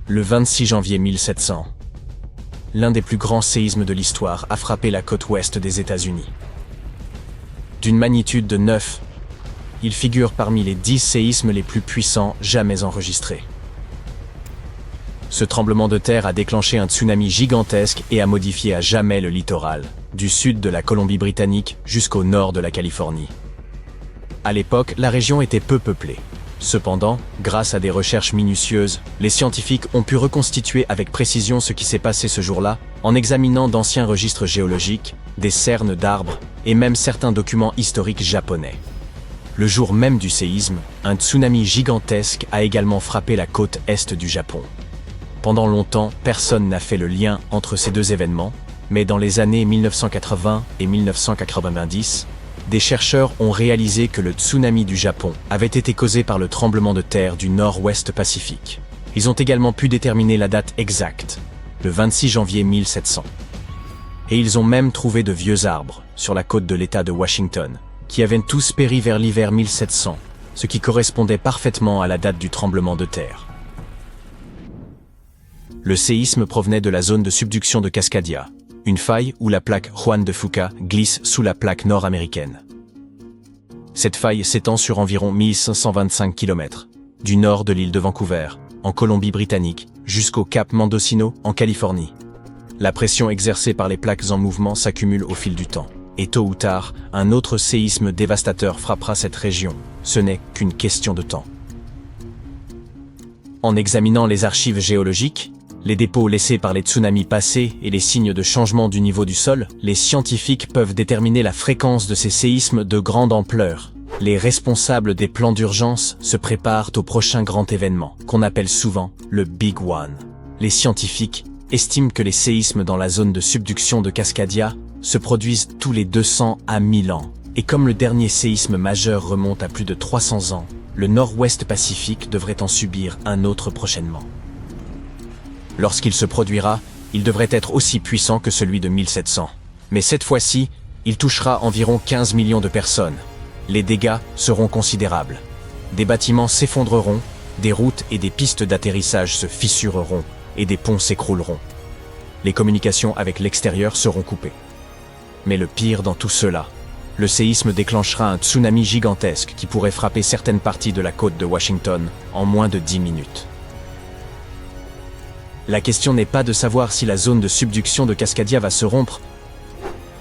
Le 26 janvier 1700, l'un des plus grands séismes de l'histoire a frappé la côte ouest des États-Unis. D'une magnitude de 9, il figure parmi les 10 séismes les plus puissants jamais enregistrés. Ce tremblement de terre a déclenché un tsunami gigantesque et a modifié à jamais le littoral, du sud de la Colombie-Britannique jusqu'au nord de la Californie. À l'époque, la région était peu peuplée. Cependant, grâce à des recherches minutieuses, les scientifiques ont pu reconstituer avec précision ce qui s'est passé ce jour-là en examinant d'anciens registres géologiques, des cernes d'arbres et même certains documents historiques japonais. Le jour même du séisme, un tsunami gigantesque a également frappé la côte est du Japon. Pendant longtemps, personne n'a fait le lien entre ces deux événements, mais dans les années 1980 et 1990, des chercheurs ont réalisé que le tsunami du Japon avait été causé par le tremblement de terre du nord-ouest Pacifique. Ils ont également pu déterminer la date exacte, le 26 janvier 1700. Et ils ont même trouvé de vieux arbres sur la côte de l'État de Washington, qui avaient tous péri vers l'hiver 1700, ce qui correspondait parfaitement à la date du tremblement de terre. Le séisme provenait de la zone de subduction de Cascadia, une faille où la plaque Juan de Fuca glisse sous la plaque nord-américaine. Cette faille s'étend sur environ 1525 km, du nord de l'île de Vancouver, en Colombie-Britannique, jusqu'au cap Mendocino, en Californie. La pression exercée par les plaques en mouvement s'accumule au fil du temps, et tôt ou tard, un autre séisme dévastateur frappera cette région. Ce n'est qu'une question de temps. En examinant les archives géologiques, les dépôts laissés par les tsunamis passés et les signes de changement du niveau du sol, les scientifiques peuvent déterminer la fréquence de ces séismes de grande ampleur. Les responsables des plans d'urgence se préparent au prochain grand événement, qu'on appelle souvent le Big One. Les scientifiques estiment que les séismes dans la zone de subduction de Cascadia se produisent tous les 200 à 1000 ans. Et comme le dernier séisme majeur remonte à plus de 300 ans, le nord-ouest Pacifique devrait en subir un autre prochainement. Lorsqu'il se produira, il devrait être aussi puissant que celui de 1700. Mais cette fois-ci, il touchera environ 15 millions de personnes. Les dégâts seront considérables. Des bâtiments s'effondreront, des routes et des pistes d'atterrissage se fissureront et des ponts s'écrouleront. Les communications avec l'extérieur seront coupées. Mais le pire dans tout cela, le séisme déclenchera un tsunami gigantesque qui pourrait frapper certaines parties de la côte de Washington en moins de 10 minutes. La question n'est pas de savoir si la zone de subduction de Cascadia va se rompre,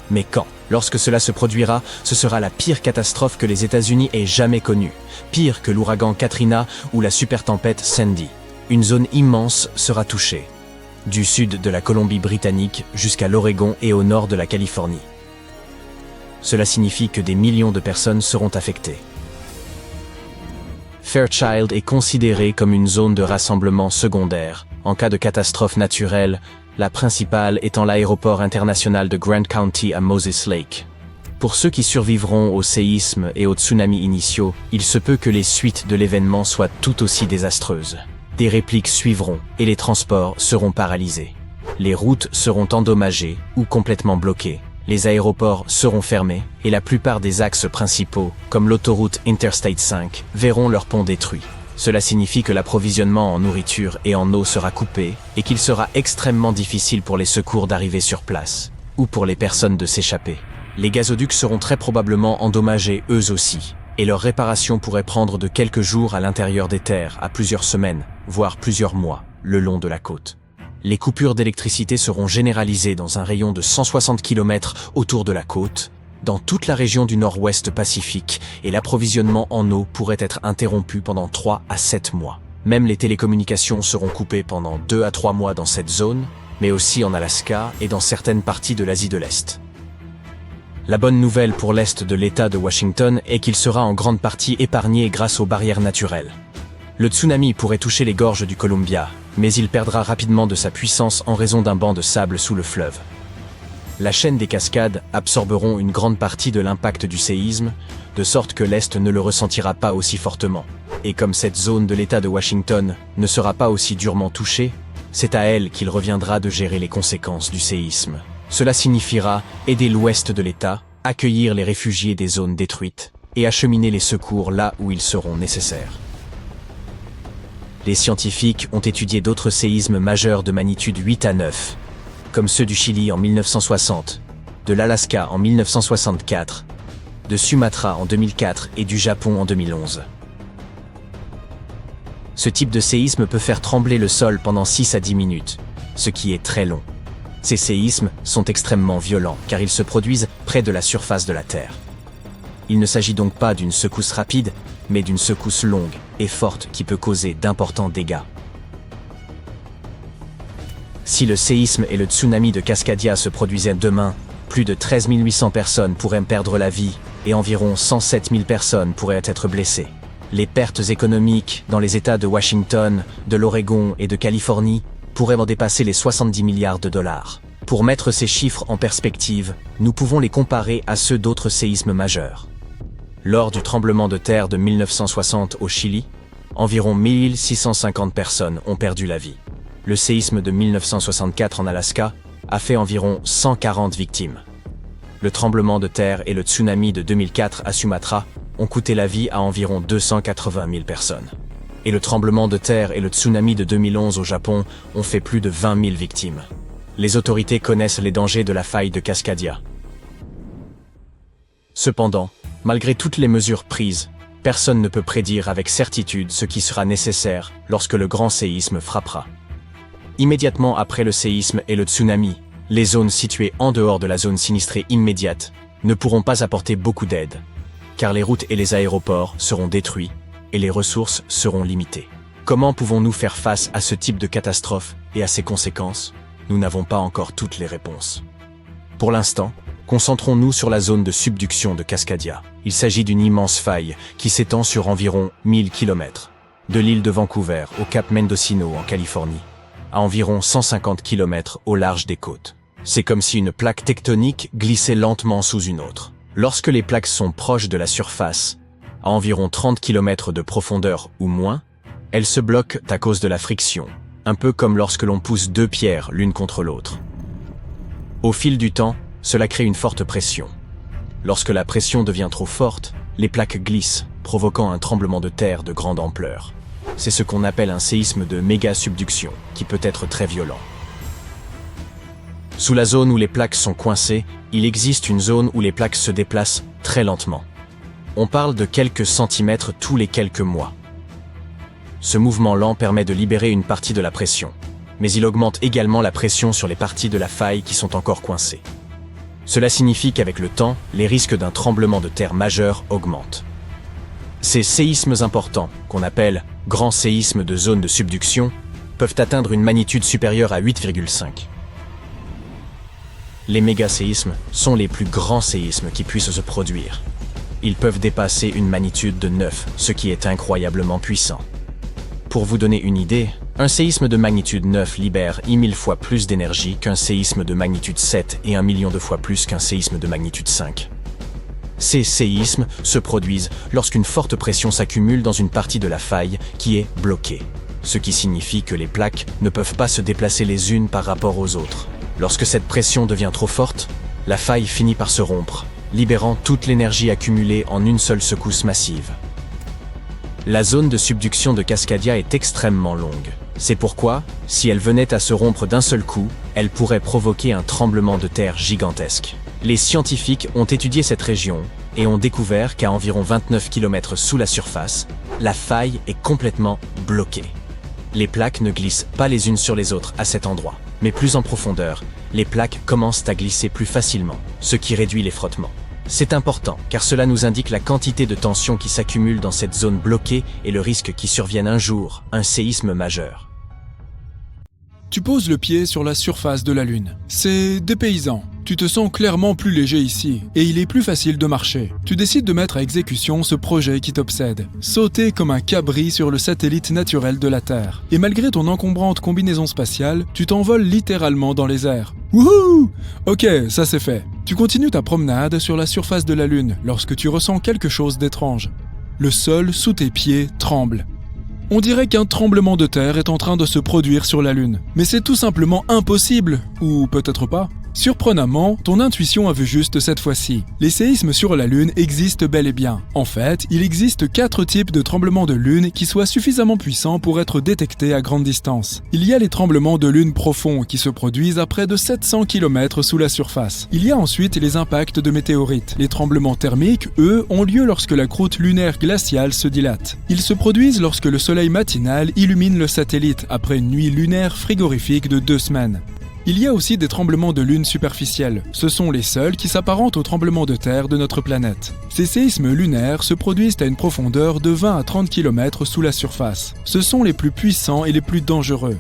mais quand. Lorsque cela se produira, ce sera la pire catastrophe que les États-Unis aient jamais connue, pire que l'ouragan Katrina ou la supertempête Sandy. Une zone immense sera touchée, du sud de la Colombie-Britannique jusqu'à l'Oregon et au nord de la Californie. Cela signifie que des millions de personnes seront affectées. Fairchild est considérée comme une zone de rassemblement secondaire, en cas de catastrophe naturelle, la principale étant l'aéroport international de Grant County à Moses Lake. Pour ceux qui survivront au séisme et aux tsunamis initiaux, il se peut que les suites de l'événement soient tout aussi désastreuses. Des répliques suivront et les transports seront paralysés. Les routes seront endommagées ou complètement bloquées. Les aéroports seront fermés et la plupart des axes principaux, comme l'autoroute Interstate 5, verront leurs ponts détruits. Cela signifie que l'approvisionnement en nourriture et en eau sera coupé et qu'il sera extrêmement difficile pour les secours d'arriver sur place, ou pour les personnes de s'échapper. Les gazoducs seront très probablement endommagés eux aussi, et leur réparation pourrait prendre de quelques jours à l'intérieur des terres à plusieurs semaines, voire plusieurs mois, le long de la côte. Les coupures d'électricité seront généralisées dans un rayon de 160 km autour de la côte, dans toute la région du nord-ouest Pacifique, et l'approvisionnement en eau pourrait être interrompu pendant 3 à 7 mois. Même les télécommunications seront coupées pendant 2 à 3 mois dans cette zone, mais aussi en Alaska et dans certaines parties de l'Asie de l'Est. La bonne nouvelle pour l'Est de l'État de Washington est qu'il sera en grande partie épargné grâce aux barrières naturelles. Le tsunami pourrait toucher les gorges du Columbia, mais il perdra rapidement de sa puissance en raison d'un banc de sable sous le fleuve. La chaîne des cascades absorberont une grande partie de l'impact du séisme, de sorte que l'Est ne le ressentira pas aussi fortement. Et comme cette zone de l'État de Washington ne sera pas aussi durement touchée, c'est à elle qu'il reviendra de gérer les conséquences du séisme. Cela signifiera aider l'ouest de l'État, accueillir les réfugiés des zones détruites, et acheminer les secours là où ils seront nécessaires. les scientifiques ont étudié d'autres séismes majeurs de magnitude 8 à 9, comme ceux du Chili en 1960, de l'Alaska en 1964, de Sumatra en 2004 et du Japon en 2011. Ce type de séisme peut faire trembler le sol pendant 6 à 10 minutes, ce qui est très long. Ces séismes sont extrêmement violents car ils se produisent près de la surface de la Terre. Il ne s'agit donc pas d'une secousse rapide, mais d'une secousse longue et forte qui peut causer d'importants dégâts. Si le séisme et le tsunami de Cascadia se produisaient demain, plus de 13 800 personnes pourraient perdre la vie et environ 107 000 personnes pourraient être blessées. Les pertes économiques dans les États de Washington, de l'Oregon et de Californie pourraient en dépasser les 70 milliards de dollars. Pour mettre ces chiffres en perspective, nous pouvons les comparer à ceux d'autres séismes majeurs. Lors du tremblement de terre de 1960 au Chili, environ 1650 personnes ont perdu la vie. Le séisme de 1964 en Alaska a fait environ 140 victimes. Le tremblement de terre et le tsunami de 2004 à Sumatra ont coûté la vie à environ 280 000 personnes. Et le tremblement de terre et le tsunami de 2011 au Japon ont fait plus de 20 000 victimes. Les autorités connaissent les dangers de la faille de Cascadia. Cependant, malgré toutes les mesures prises, personne ne peut prédire avec certitude ce qui sera nécessaire lorsque le grand séisme frappera. Immédiatement après le séisme et le tsunami, les zones situées en dehors de la zone sinistrée immédiate ne pourront pas apporter beaucoup d'aide, car les routes et les aéroports seront détruits et les ressources seront limitées. Comment pouvons-nous faire face à ce type de catastrophe et à ses conséquences? Nous n'avons pas encore toutes les réponses. Pour l'instant, concentrons-nous sur la zone de subduction de Cascadia. Il s'agit d'une immense faille qui s'étend sur environ 1000 km, de l'île de Vancouver au cap Mendocino en Californie, à environ 150 km au large des côtes. C'est comme si une plaque tectonique glissait lentement sous une autre. Lorsque les plaques sont proches de la surface, à environ 30 km de profondeur ou moins, elles se bloquent à cause de la friction, un peu comme lorsque l'on pousse deux pierres l'une contre l'autre. Au fil du temps, cela crée une forte pression. Lorsque la pression devient trop forte, les plaques glissent, provoquant un tremblement de terre de grande ampleur. C'est ce qu'on appelle un séisme de méga-subduction, qui peut être très violent. Sous la zone où les plaques sont coincées, il existe une zone où les plaques se déplacent très lentement. On parle de quelques centimètres tous les quelques mois. Ce mouvement lent permet de libérer une partie de la pression, mais il augmente également la pression sur les parties de la faille qui sont encore coincées. Cela signifie qu'avec le temps, les risques d'un tremblement de terre majeur augmentent. Ces séismes importants, qu'on appelle grands séismes de zone de subduction, peuvent atteindre une magnitude supérieure à 8,5. Les méga-séismes sont les plus grands séismes qui puissent se produire. Ils peuvent dépasser une magnitude de 9, ce qui est incroyablement puissant. Pour vous donner une idée, un séisme de magnitude 9 libère 1000 fois plus d'énergie qu'un séisme de magnitude 7 et 1 million de fois plus qu'un séisme de magnitude 5. Ces séismes se produisent lorsqu'une forte pression s'accumule dans une partie de la faille qui est bloquée, ce qui signifie que les plaques ne peuvent pas se déplacer les unes par rapport aux autres. Lorsque cette pression devient trop forte, la faille finit par se rompre, libérant toute l'énergie accumulée en une seule secousse massive. La zone de subduction de Cascadia est extrêmement longue. C'est pourquoi, si elle venait à se rompre d'un seul coup, elle pourrait provoquer un tremblement de terre gigantesque. Les scientifiques ont étudié cette région et ont découvert qu'à environ 29 km sous la surface, la faille est complètement bloquée. Les plaques ne glissent pas les unes sur les autres à cet endroit, mais plus en profondeur, les plaques commencent à glisser plus facilement, ce qui réduit les frottements. C'est important, car cela nous indique la quantité de tension qui s'accumule dans cette zone bloquée et le risque qu'il survienne un jour, un séisme majeur. Tu poses le pied sur la surface de la Lune. C'est dépaysant. Tu te sens clairement plus léger ici, et il est plus facile de marcher. Tu décides de mettre à exécution ce projet qui t'obsède. Sauter comme un cabri sur le satellite naturel de la Terre. Et malgré ton encombrante combinaison spatiale, tu t'envoles littéralement dans les airs. Wouhou! Ok, ça c'est fait. Tu continues ta promenade sur la surface de la Lune lorsque tu ressens quelque chose d'étrange. Le sol sous tes pieds tremble. On dirait qu'un tremblement de terre est en train de se produire sur la Lune. Mais c'est tout simplement impossible, ou peut-être pas. Surprenamment, ton intuition a vu juste cette fois-ci. Les séismes sur la Lune existent bel et bien. En fait, il existe 4 types de tremblements de Lune qui soient suffisamment puissants pour être détectés à grande distance. Il y a les tremblements de Lune profonds qui se produisent à près de 700 km sous la surface. Il y a ensuite les impacts de météorites. Les tremblements thermiques, eux, ont lieu lorsque la croûte lunaire glaciale se dilate. Ils se produisent lorsque le soleil matinal illumine le satellite après une nuit lunaire frigorifique de 2 semaines. Il y a aussi des tremblements de lune superficiels. Ce sont les seuls qui s'apparentent aux tremblements de terre de notre planète. Ces séismes lunaires se produisent à une profondeur de 20 à 30 km sous la surface. Ce sont les plus puissants et les plus dangereux.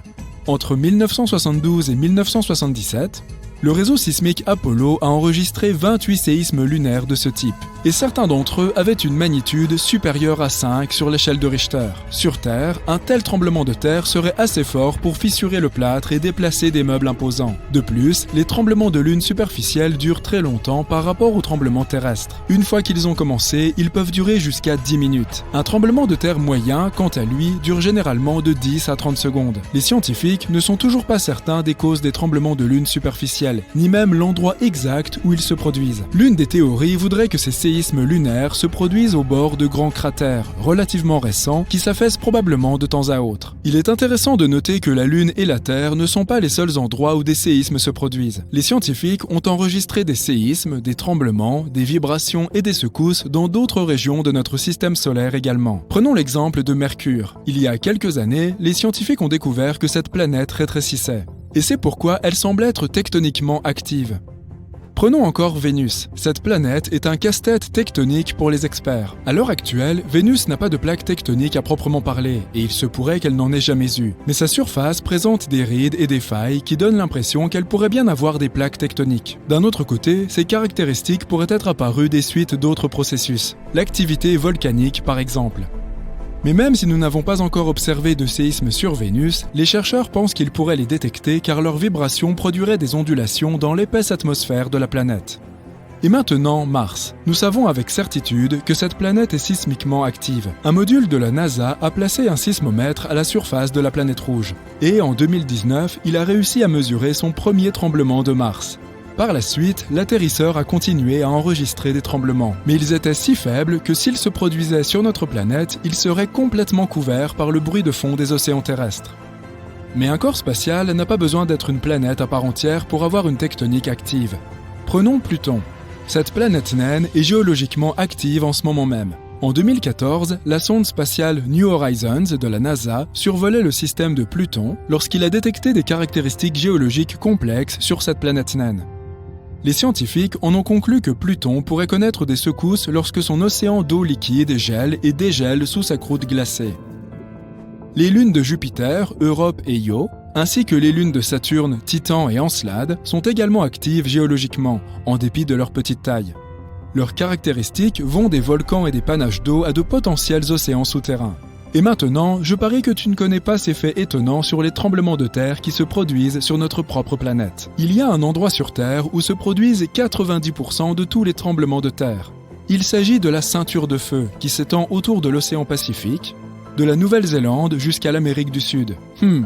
Entre 1972 et 1977, le réseau sismique Apollo a enregistré 28 séismes lunaires de ce type, et certains d'entre eux avaient une magnitude supérieure à 5 sur l'échelle de Richter. Sur Terre, un tel tremblement de terre serait assez fort pour fissurer le plâtre et déplacer des meubles imposants. De plus, les tremblements de lune superficiels durent très longtemps par rapport aux tremblements terrestres. Une fois qu'ils ont commencé, ils peuvent durer jusqu'à 10 minutes. Un tremblement de terre moyen, quant à lui, dure généralement de 10 à 30 secondes. Les scientifiques ne sont toujours pas certains des causes des tremblements de lune superficiels, ni même l'endroit exact où ils se produisent. L'une des théories voudrait que ces séismes lunaires se produisent au bord de grands cratères, relativement récents, qui s'affaissent probablement de temps à autre. Il est intéressant de noter que la Lune et la Terre ne sont pas les seuls endroits où des séismes se produisent. Les scientifiques ont enregistré des séismes, des tremblements, des vibrations et des secousses dans d'autres régions de notre système solaire également. Prenons l'exemple de Mercure. Il y a quelques années, les scientifiques ont découvert que cette planète rétrécissait. Et c'est pourquoi elle semble être tectoniquement active. Prenons encore Vénus. Cette planète est un casse-tête tectonique pour les experts. À l'heure actuelle, Vénus n'a pas de plaque tectonique à proprement parler, et il se pourrait qu'elle n'en ait jamais eu. Mais sa surface présente des rides et des failles qui donnent l'impression qu'elle pourrait bien avoir des plaques tectoniques. D'un autre côté, ces caractéristiques pourraient être apparues des suites d'autres processus. L'activité volcanique, par exemple. Mais même si nous n'avons pas encore observé de séismes sur Vénus, les chercheurs pensent qu'ils pourraient les détecter car leurs vibrations produiraient des ondulations dans l'épaisse atmosphère de la planète. Et maintenant, Mars. Nous savons avec certitude que cette planète est sismiquement active. Un module de la NASA a placé un sismomètre à la surface de la planète rouge. Et en 2019, il a réussi à mesurer son premier tremblement de Mars. Par la suite, l'atterrisseur a continué à enregistrer des tremblements, mais ils étaient si faibles que s'ils se produisaient sur notre planète, ils seraient complètement couverts par le bruit de fond des océans terrestres. Mais un corps spatial n'a pas besoin d'être une planète à part entière pour avoir une tectonique active. Prenons Pluton. Cette planète naine est géologiquement active en ce moment même. En 2014, la sonde spatiale New Horizons de la NASA survolait le système de Pluton lorsqu'il a détecté des caractéristiques géologiques complexes sur cette planète naine. Les scientifiques en ont conclu que Pluton pourrait connaître des secousses lorsque son océan d'eau liquide gèle et dégèle sous sa croûte glacée. Les lunes de Jupiter, Europe et Io, ainsi que les lunes de Saturne, Titan et Encelade, sont également actives géologiquement, en dépit de leur petite taille. Leurs caractéristiques vont des volcans et des panaches d'eau à de potentiels océans souterrains. Et maintenant, je parie que tu ne connais pas ces faits étonnants sur les tremblements de terre qui se produisent sur notre propre planète. Il y a un endroit sur Terre où se produisent 90% de tous les tremblements de terre. Il s'agit de la ceinture de feu qui s'étend autour de l'océan Pacifique, de la Nouvelle-Zélande jusqu'à l'Amérique du Sud.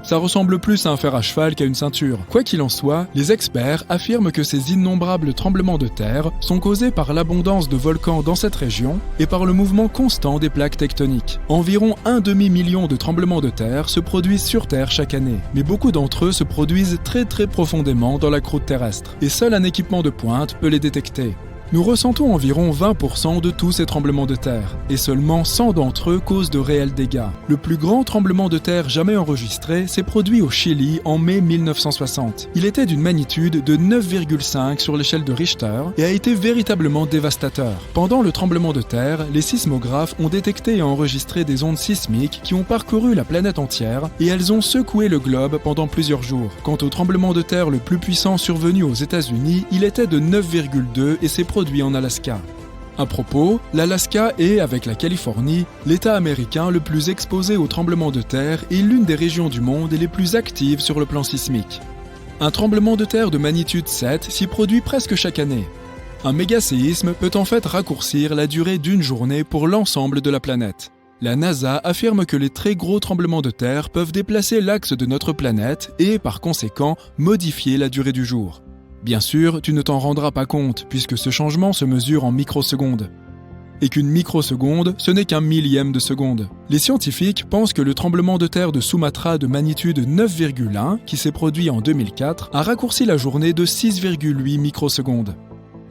Ça ressemble plus à un fer à cheval qu'à une ceinture. Quoi qu'il en soit, les experts affirment que ces innombrables tremblements de terre sont causés par l'abondance de volcans dans cette région et par le mouvement constant des plaques tectoniques. Environ 1 demi-million de tremblements de terre se produisent sur Terre chaque année, mais beaucoup d'entre eux se produisent très profondément dans la croûte terrestre, et seul un équipement de pointe peut les détecter. Nous ressentons environ 20% de tous ces tremblements de terre, et seulement 100 d'entre eux causent de réels dégâts. Le plus grand tremblement de terre jamais enregistré s'est produit au Chili en mai 1960. Il était d'une magnitude de 9,5 sur l'échelle de Richter et a été véritablement dévastateur. Pendant le tremblement de terre, les sismographes ont détecté et enregistré des ondes sismiques qui ont parcouru la planète entière et elles ont secoué le globe pendant plusieurs jours. Quant au tremblement de terre le plus puissant survenu aux États-Unis, il était de 9,2 et s'est produit en Alaska. À propos, l'Alaska est, avec la Californie, l'État américain le plus exposé aux tremblements de terre et l'une des régions du monde les plus actives sur le plan sismique. Un tremblement de terre de magnitude 7 s'y produit presque chaque année. Un mégaséisme peut en fait raccourcir la durée d'une journée pour l'ensemble de la planète. La NASA affirme que les très gros tremblements de terre peuvent déplacer l'axe de notre planète et, par conséquent, modifier la durée du jour. Bien sûr, tu ne t'en rendras pas compte puisque ce changement se mesure en microsecondes. Et qu'une microseconde, ce n'est qu'un millième de seconde. Les scientifiques pensent que le tremblement de terre de Sumatra de magnitude 9,1, qui s'est produit en 2004, a raccourci la journée de 6,8 microsecondes.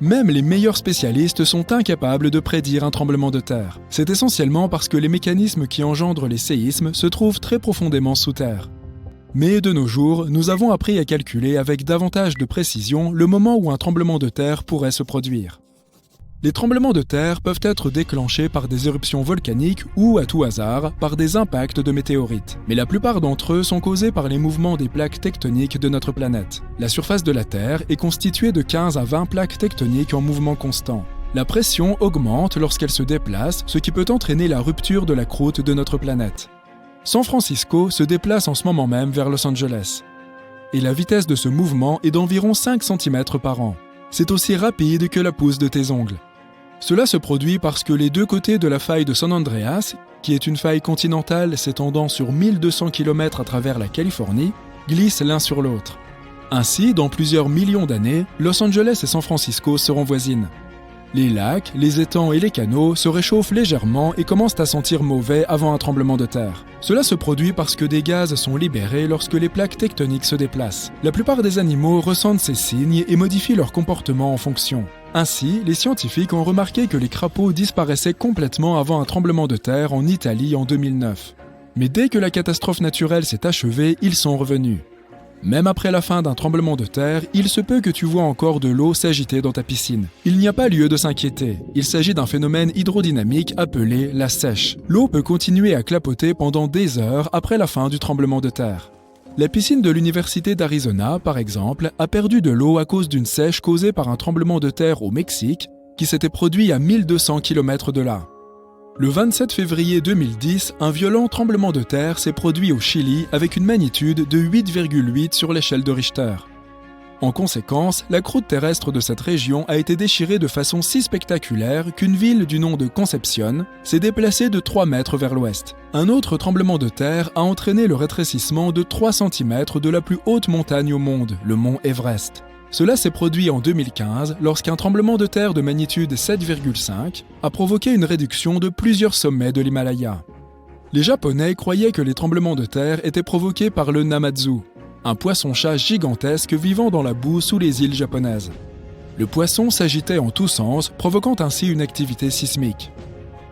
Même les meilleurs spécialistes sont incapables de prédire un tremblement de terre. C'est essentiellement parce que les mécanismes qui engendrent les séismes se trouvent très profondément sous terre. Mais de nos jours, nous avons appris à calculer avec davantage de précision le moment où un tremblement de terre pourrait se produire. Les tremblements de terre peuvent être déclenchés par des éruptions volcaniques ou, à tout hasard, par des impacts de météorites. Mais la plupart d'entre eux sont causés par les mouvements des plaques tectoniques de notre planète. La surface de la Terre est constituée de 15 à 20 plaques tectoniques en mouvement constant. La pression augmente lorsqu'elle se déplace, ce qui peut entraîner la rupture de la croûte de notre planète. San Francisco se déplace en ce moment même vers Los Angeles. Et la vitesse de ce mouvement est d'environ 5 cm par an. C'est aussi rapide que la pousse de tes ongles. Cela se produit parce que les deux côtés de la faille de San Andreas, qui est une faille continentale s'étendant sur 1200 km à travers la Californie, glissent l'un sur l'autre. Ainsi, dans plusieurs millions d'années, Los Angeles et San Francisco seront voisines. Les lacs, les étangs et les canaux se réchauffent légèrement et commencent à sentir mauvais avant un tremblement de terre. Cela se produit parce que des gaz sont libérés lorsque les plaques tectoniques se déplacent. La plupart des animaux ressentent ces signes et modifient leur comportement en fonction. Ainsi, les scientifiques ont remarqué que les crapauds disparaissaient complètement avant un tremblement de terre en Italie en 2009. Mais dès que la catastrophe naturelle s'est achevée, ils sont revenus. Même après la fin d'un tremblement de terre, il se peut que tu vois encore de l'eau s'agiter dans ta piscine. Il n'y a pas lieu de s'inquiéter. Il s'agit d'un phénomène hydrodynamique appelé la sèche. L'eau peut continuer à clapoter pendant des heures après la fin du tremblement de terre. La piscine de l'Université d'Arizona, par exemple, a perdu de l'eau à cause d'une sèche causée par un tremblement de terre au Mexique qui s'était produit à 1200 km de là. Le 27 février 2010, un violent tremblement de terre s'est produit au Chili avec une magnitude de 8,8 sur l'échelle de Richter. En conséquence, la croûte terrestre de cette région a été déchirée de façon si spectaculaire qu'une ville du nom de Concepción s'est déplacée de 3 mètres vers l'ouest. Un autre tremblement de terre a entraîné le rétrécissement de 3 cm de la plus haute montagne au monde, le mont Everest. Cela s'est produit en 2015 lorsqu'un tremblement de terre de magnitude 7,5 a provoqué une réduction de plusieurs sommets de l'Himalaya. Les Japonais croyaient que les tremblements de terre étaient provoqués par le Namatsu, un poisson-chat gigantesque vivant dans la boue sous les îles japonaises. Le poisson s'agitait en tous sens, provoquant ainsi une activité sismique.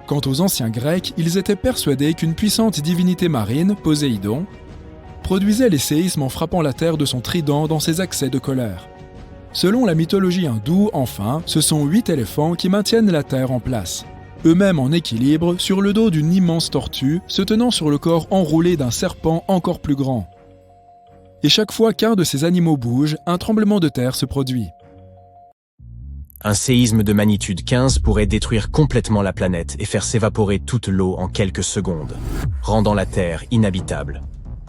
Quant aux anciens Grecs, ils étaient persuadés qu'une puissante divinité marine, Poséidon, produisait les séismes en frappant la terre de son trident dans ses accès de colère. Selon la mythologie hindoue, enfin, ce sont 8 éléphants qui maintiennent la terre en place, eux-mêmes en équilibre sur le dos d'une immense tortue se tenant sur le corps enroulé d'un serpent encore plus grand. Et chaque fois qu'un de ces animaux bouge, un tremblement de terre se produit. Un séisme de magnitude 15 pourrait détruire complètement la planète et faire s'évaporer toute l'eau en quelques secondes, rendant la Terre inhabitable.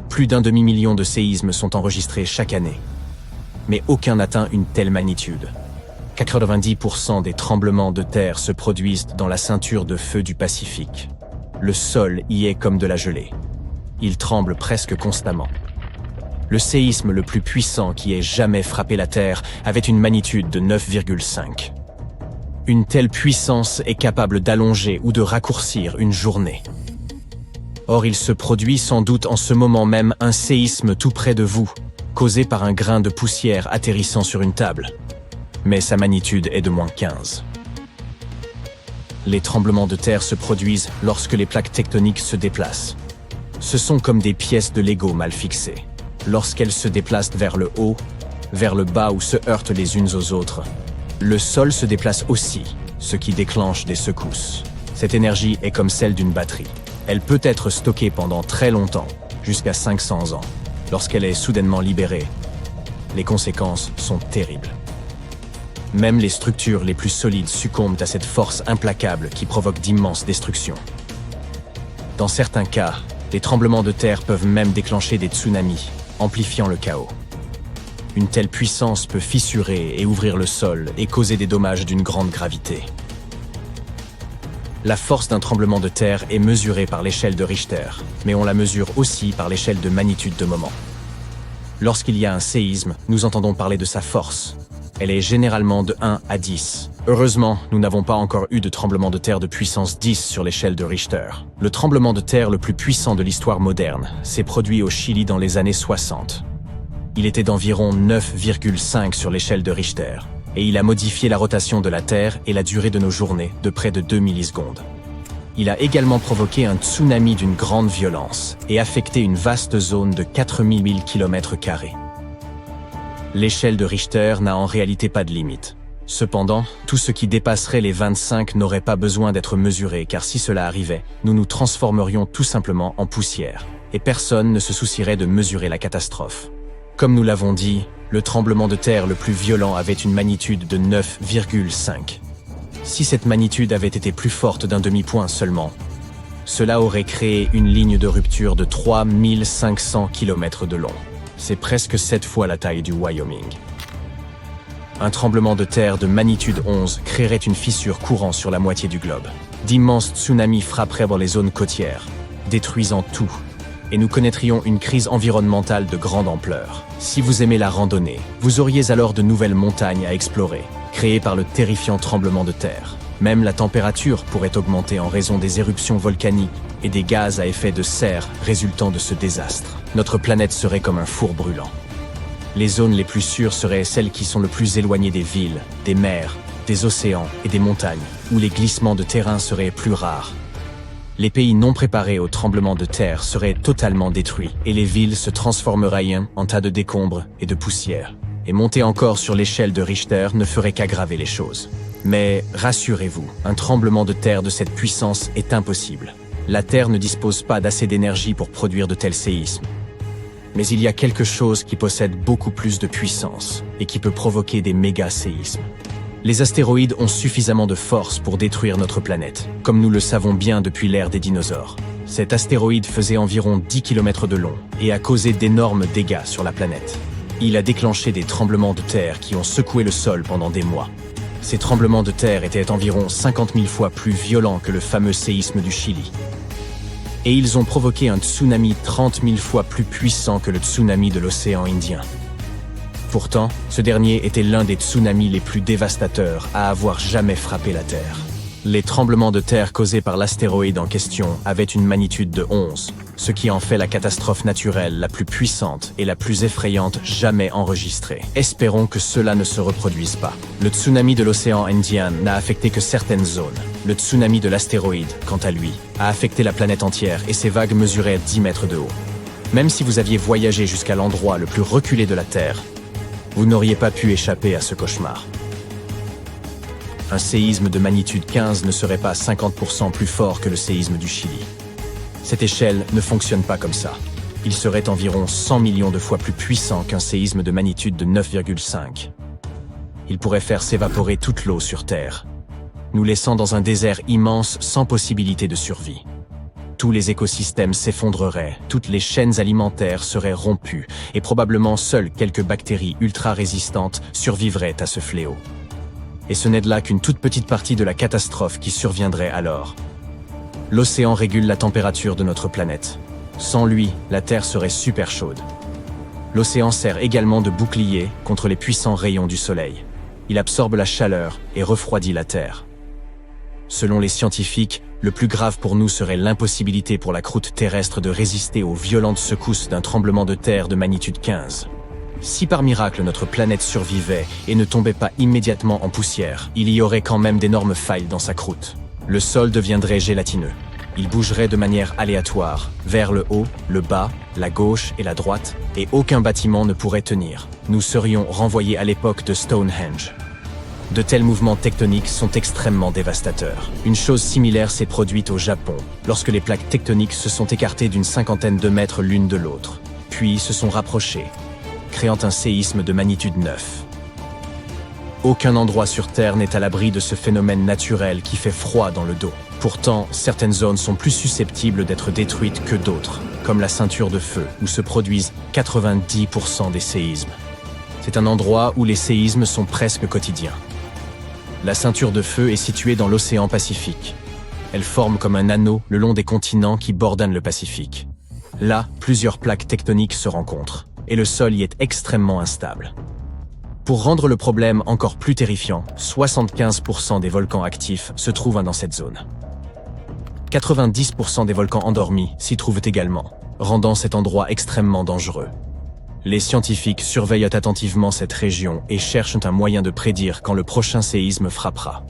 Plus d'1 demi-million de séismes sont enregistrés chaque année. Mais aucun n'atteint une telle magnitude. 90% des tremblements de terre se produisent dans la ceinture de feu du Pacifique. Le sol y est comme de la gelée. Il tremble presque constamment. Le séisme le plus puissant qui ait jamais frappé la Terre avait une magnitude de 9,5. Une telle puissance est capable d'allonger ou de raccourcir une journée. Or, il se produit sans doute en ce moment même un séisme tout près de vous, causé par un grain de poussière atterrissant sur une table. Mais sa magnitude est de moins 15. Les tremblements de terre se produisent lorsque les plaques tectoniques se déplacent. Ce sont comme des pièces de Lego mal fixées. Lorsqu'elles se déplacent vers le haut, vers le bas ou se heurtent les unes aux autres, le sol se déplace aussi, ce qui déclenche des secousses. Cette énergie est comme celle d'une batterie. Elle peut être stockée pendant très longtemps, jusqu'à 500 ans. Lorsqu'elle est soudainement libérée, les conséquences sont terribles. Même les structures les plus solides succombent à cette force implacable qui provoque d'immenses destructions. Dans certains cas, les tremblements de terre peuvent même déclencher des tsunamis, amplifiant le chaos. Une telle puissance peut fissurer et ouvrir le sol et causer des dommages d'une grande gravité. La force d'un tremblement de terre est mesurée par l'échelle de Richter, mais on la mesure aussi par l'échelle de magnitude de moment. Lorsqu'il y a un séisme, nous entendons parler de sa force. Elle est généralement de 1 à 10. Heureusement, nous n'avons pas encore eu de tremblement de terre de puissance 10 sur l'échelle de Richter. Le tremblement de terre le plus puissant de l'histoire moderne s'est produit au Chili dans les années 60. Il était d'environ 9,5 sur l'échelle de Richter, et il a modifié la rotation de la Terre et la durée de nos journées de près de 2 millisecondes. Il a également provoqué un tsunami d'une grande violence et affecté une vaste zone de 4000 km². L'échelle de Richter n'a en réalité pas de limite. Cependant, tout ce qui dépasserait les 25 n'aurait pas besoin d'être mesuré, car si cela arrivait, nous nous transformerions tout simplement en poussière, et personne ne se soucierait de mesurer la catastrophe. Comme nous l'avons dit, le tremblement de terre le plus violent avait une magnitude de 9,5. Si cette magnitude avait été plus forte d'un demi-point seulement, cela aurait créé une ligne de rupture de 3500 km de long. C'est presque 7 fois la taille du Wyoming. Un tremblement de terre de magnitude 11 créerait une fissure courant sur la moitié du globe. D'immenses tsunamis frapperaient dans les zones côtières, détruisant tout, et nous connaîtrions une crise environnementale de grande ampleur. Si vous aimez la randonnée, vous auriez alors de nouvelles montagnes à explorer, créées par le terrifiant tremblement de terre. Même la température pourrait augmenter en raison des éruptions volcaniques et des gaz à effet de serre résultant de ce désastre. Notre planète serait comme un four brûlant. Les zones les plus sûres seraient celles qui sont le plus éloignées des villes, des mers, des océans et des montagnes, où les glissements de terrain seraient plus rares. Les pays non préparés aux tremblements de terre seraient totalement détruits, et les villes se transformeraient en tas de décombres et de poussière. Et monter encore sur l'échelle de Richter ne ferait qu'aggraver les choses. Mais rassurez-vous, un tremblement de terre de cette puissance est impossible. La Terre ne dispose pas d'assez d'énergie pour produire de tels séismes. Mais il y a quelque chose qui possède beaucoup plus de puissance et qui peut provoquer des méga-séismes. Les astéroïdes ont suffisamment de force pour détruire notre planète, comme nous le savons bien depuis l'ère des dinosaures. Cet astéroïde faisait environ 10 km de long et a causé d'énormes dégâts sur la planète. Il a déclenché des tremblements de terre qui ont secoué le sol pendant des mois. Ces tremblements de terre étaient environ 50 000 fois plus violents que le fameux séisme du Chili. Et ils ont provoqué un tsunami 30 000 fois plus puissant que le tsunami de l'océan Indien. Pourtant, ce dernier était l'un des tsunamis les plus dévastateurs à avoir jamais frappé la Terre. Les tremblements de terre causés par l'astéroïde en question avaient une magnitude de 11, ce qui en fait la catastrophe naturelle la plus puissante et la plus effrayante jamais enregistrée. Espérons que cela ne se reproduise pas. Le tsunami de l'océan Indien n'a affecté que certaines zones. Le tsunami de l'astéroïde, quant à lui, a affecté la planète entière et ses vagues mesuraient 10 mètres de haut. Même si vous aviez voyagé jusqu'à l'endroit le plus reculé de la Terre, vous n'auriez pas pu échapper à ce cauchemar. Un séisme de magnitude 15 ne serait pas 50% plus fort que le séisme du Chili. Cette échelle ne fonctionne pas comme ça. Il serait environ 100 millions de fois plus puissant qu'un séisme de magnitude de 9,5. Il pourrait faire s'évaporer toute l'eau sur Terre, nous laissant dans un désert immense sans possibilité de survie. Tous les écosystèmes s'effondreraient, toutes les chaînes alimentaires seraient rompues, et probablement seules quelques bactéries ultra-résistantes survivraient à ce fléau. Et ce n'est de là qu'une toute petite partie de la catastrophe qui surviendrait alors. L'océan régule la température de notre planète. Sans lui, la Terre serait super chaude. L'océan sert également de bouclier contre les puissants rayons du soleil. Il absorbe la chaleur et refroidit la Terre. Selon les scientifiques, le plus grave pour nous serait l'impossibilité pour la croûte terrestre de résister aux violentes secousses d'un tremblement de terre de magnitude 15. Si par miracle notre planète survivait et ne tombait pas immédiatement en poussière, il y aurait quand même d'énormes failles dans sa croûte. Le sol deviendrait gélatineux. Il bougerait de manière aléatoire, vers le haut, le bas, la gauche et la droite, et aucun bâtiment ne pourrait tenir. Nous serions renvoyés à l'époque de Stonehenge. De tels mouvements tectoniques sont extrêmement dévastateurs. Une chose similaire s'est produite au Japon, lorsque les plaques tectoniques se sont écartées d'une 50aine de mètres l'une de l'autre, puis se sont rapprochées, créant un séisme de magnitude 9. Aucun endroit sur Terre n'est à l'abri de ce phénomène naturel qui fait froid dans le dos. Pourtant, certaines zones sont plus susceptibles d'être détruites que d'autres, comme la ceinture de feu, où se produisent 90% des séismes. C'est un endroit où les séismes sont presque quotidiens. La ceinture de feu est située dans l'océan Pacifique. Elle forme comme un anneau le long des continents qui bordonnent le Pacifique. Là, plusieurs plaques tectoniques se rencontrent. et le sol y est extrêmement instable. Pour rendre le problème encore plus terrifiant, 75% des volcans actifs se trouvent dans cette zone. 90% des volcans endormis s'y trouvent également, rendant cet endroit extrêmement dangereux. Les scientifiques surveillent attentivement cette région et cherchent un moyen de prédire quand le prochain séisme frappera.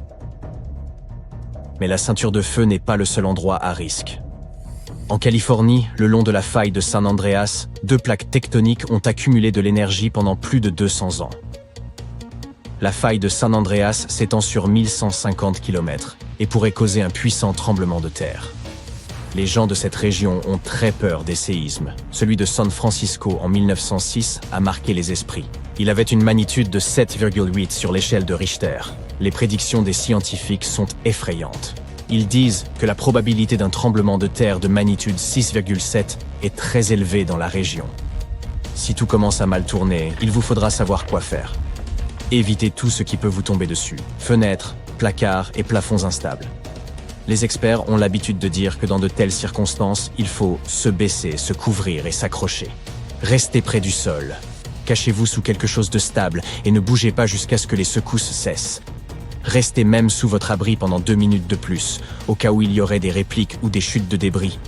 Mais la ceinture de feu n'est pas le seul endroit à risque. En Californie, le long de la faille de San Andreas, 2 plaques tectoniques ont accumulé de l'énergie pendant plus de 200 ans. La faille de San Andreas s'étend sur 1150 km et pourrait causer un puissant tremblement de terre. Les gens de cette région ont très peur des séismes. Celui de San Francisco en 1906 a marqué les esprits. Il avait une magnitude de 7,8 sur l'échelle de Richter. Les prédictions des scientifiques sont effrayantes. Ils disent que la probabilité d'un tremblement de terre de magnitude 6,7 est très élevée dans la région. Si tout commence à mal tourner, il vous faudra savoir quoi faire. Évitez tout ce qui peut vous tomber dessus. Fenêtres, placards et plafonds instables. Les experts ont l'habitude de dire que dans de telles circonstances, il faut se baisser, se couvrir et s'accrocher. Restez près du sol. Cachez-vous sous quelque chose de stable et ne bougez pas jusqu'à ce que les secousses cessent. Restez même sous votre abri pendant 2 minutes de plus, au cas où il y aurait des répliques ou des chutes de débris.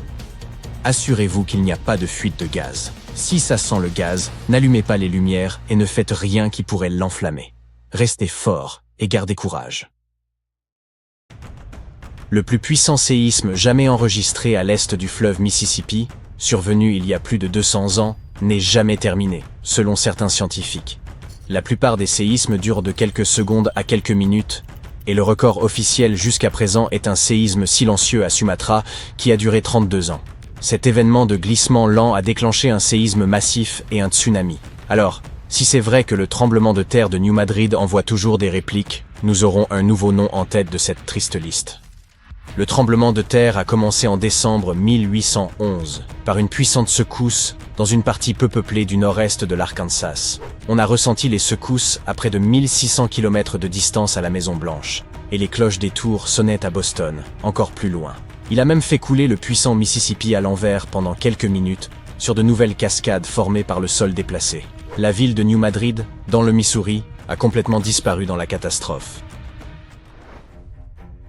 Assurez-vous qu'il n'y a pas de fuite de gaz. Si ça sent le gaz, n'allumez pas les lumières et ne faites rien qui pourrait l'enflammer. Restez fort et gardez courage. Le plus puissant séisme jamais enregistré à l'est du fleuve Mississippi, survenu il y a plus de 200 ans, n'est jamais terminé, selon certains scientifiques. La plupart des séismes durent de quelques secondes à quelques minutes, et le record officiel jusqu'à présent est un séisme silencieux à Sumatra qui a duré 32 ans. Cet événement de glissement lent a déclenché un séisme massif et un tsunami. Alors, si c'est vrai que le tremblement de terre de New Madrid envoie toujours des répliques, nous aurons un nouveau nom en tête de cette triste liste. Le tremblement de terre a commencé en décembre 1811, par une puissante secousse dans une partie peu peuplée du nord-est de l'Arkansas. On a ressenti les secousses à près de 1600 km de distance à la Maison-Blanche, et les cloches des tours sonnaient à Boston, encore plus loin. Il a même fait couler le puissant Mississippi à l'envers pendant quelques minutes sur de nouvelles cascades formées par le sol déplacé. La ville de New Madrid, dans le Missouri, a complètement disparu dans la catastrophe.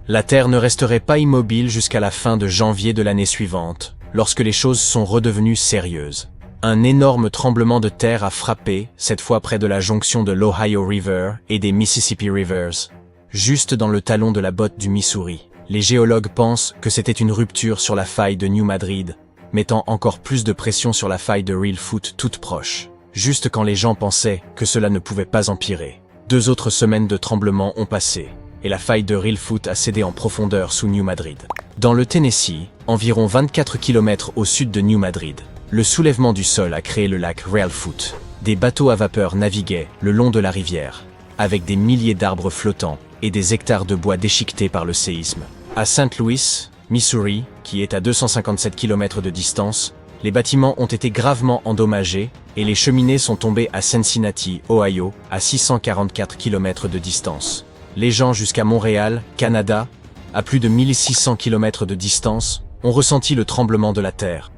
La Terre ne resterait pas immobile jusqu'à la fin de janvier de l'année suivante, lorsque les choses sont redevenues sérieuses. Un énorme tremblement de terre a frappé, cette fois près de la jonction de l'Ohio River et des Mississippi Rivers, juste dans le talon de la botte du Missouri. Les géologues pensent que c'était une rupture sur la faille de New Madrid, mettant encore plus de pression sur la faille de Reelfoot toute proche, juste quand les gens pensaient que cela ne pouvait pas empirer. 2 autres semaines de tremblements ont passé, et la faille de Reelfoot a cédé en profondeur sous New Madrid. Dans le Tennessee, environ 24 km au sud de New Madrid, le soulèvement du sol a créé le lac Reelfoot. Des bateaux à vapeur naviguaient le long de la rivière, avec des milliers d'arbres flottants et des hectares de bois déchiquetés par le séisme. À St. Louis, Missouri, qui est à 257 km de distance, les bâtiments ont été gravement endommagés et les cheminées sont tombées à Cincinnati, Ohio, à 644 km de distance. Les gens jusqu'à Montréal, Canada, à plus de 1600 km de distance, ont ressenti le tremblement de la Terre.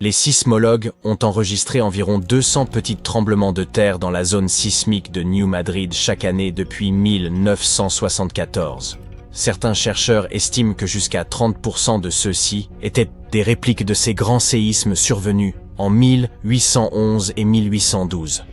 Les sismologues ont enregistré environ 200 petits tremblements de terre dans la zone sismique de New Madrid chaque année depuis 1974. Certains chercheurs estiment que jusqu'à 30% de ceux-ci étaient des répliques de ces grands séismes survenus en 1811 et 1812.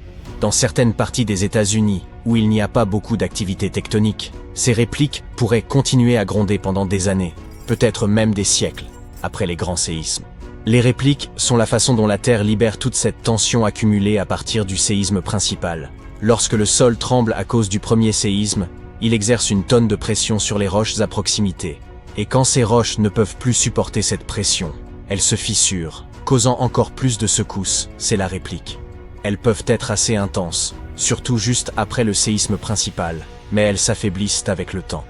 Dans certaines parties des États-Unis, où il n'y a pas beaucoup d'activité tectonique, ces répliques pourraient continuer à gronder pendant des années, peut-être même des siècles, après les grands séismes. Les répliques sont la façon dont la Terre libère toute cette tension accumulée à partir du séisme principal. Lorsque le sol tremble à cause du premier séisme, il exerce une tonne de pression sur les roches à proximité. Et quand ces roches ne peuvent plus supporter cette pression, elles se fissurent, causant encore plus de secousses, c'est la réplique. Elles peuvent être assez intenses, surtout juste après le séisme principal, mais elles s'affaiblissent avec le temps.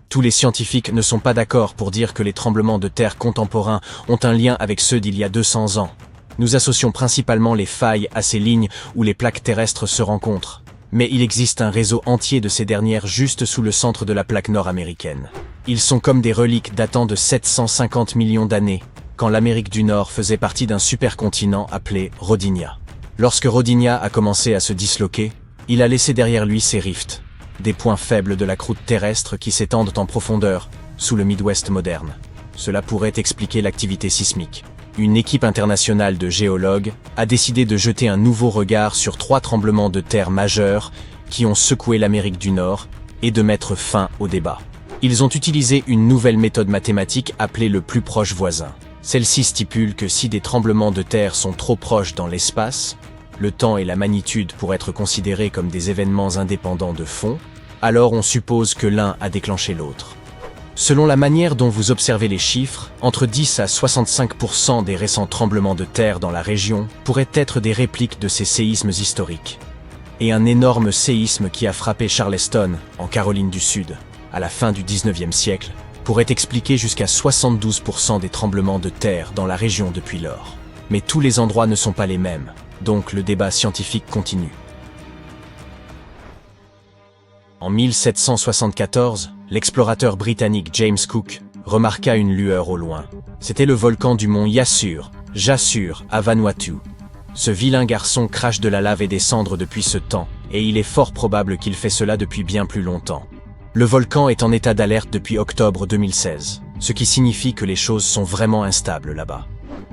Tous les scientifiques ne sont pas d'accord pour dire que les tremblements de terre contemporains ont un lien avec ceux d'il y a 200 ans. Nous associons principalement les failles à ces lignes où les plaques terrestres se rencontrent. Mais il existe un réseau entier de ces dernières juste sous le centre de la plaque nord-américaine. Ils sont comme des reliques datant de 750 millions d'années, quand l'Amérique du Nord faisait partie d'un supercontinent appelé Rodinia. Lorsque Rodinia a commencé à se disloquer, il a laissé derrière lui ses rifts, des points faibles de la croûte terrestre qui s'étendent en profondeur, sous le Midwest moderne. Cela pourrait expliquer l'activité sismique. Une équipe internationale de géologues a décidé de jeter un nouveau regard sur 3 tremblements de terre majeurs qui ont secoué l'Amérique du Nord et de mettre fin au débat. Ils ont utilisé une nouvelle méthode mathématique appelée le plus proche voisin. Celle-ci stipule que si des tremblements de terre sont trop proches dans l'espace, le temps et la magnitude pourraient être considérés comme des événements indépendants de fond, alors on suppose que l'un a déclenché l'autre. Selon la manière dont vous observez les chiffres, entre 10 à 65% des récents tremblements de terre dans la région pourraient être des répliques de ces séismes historiques. Et un énorme séisme qui a frappé Charleston, en Caroline du Sud, à la fin du 19e siècle, pourrait expliquer jusqu'à 72% des tremblements de terre dans la région depuis lors. Mais tous les endroits ne sont pas les mêmes, donc le débat scientifique continue. En 1774, l'explorateur britannique James Cook remarqua une lueur au loin. C'était le volcan du mont Yassur, à Vanuatu. Ce vilain garçon crache de la lave et des cendres depuis ce temps, et il est fort probable qu'il fait cela depuis bien plus longtemps. Le volcan est en état d'alerte depuis octobre 2016, ce qui signifie que les choses sont vraiment instables là-bas.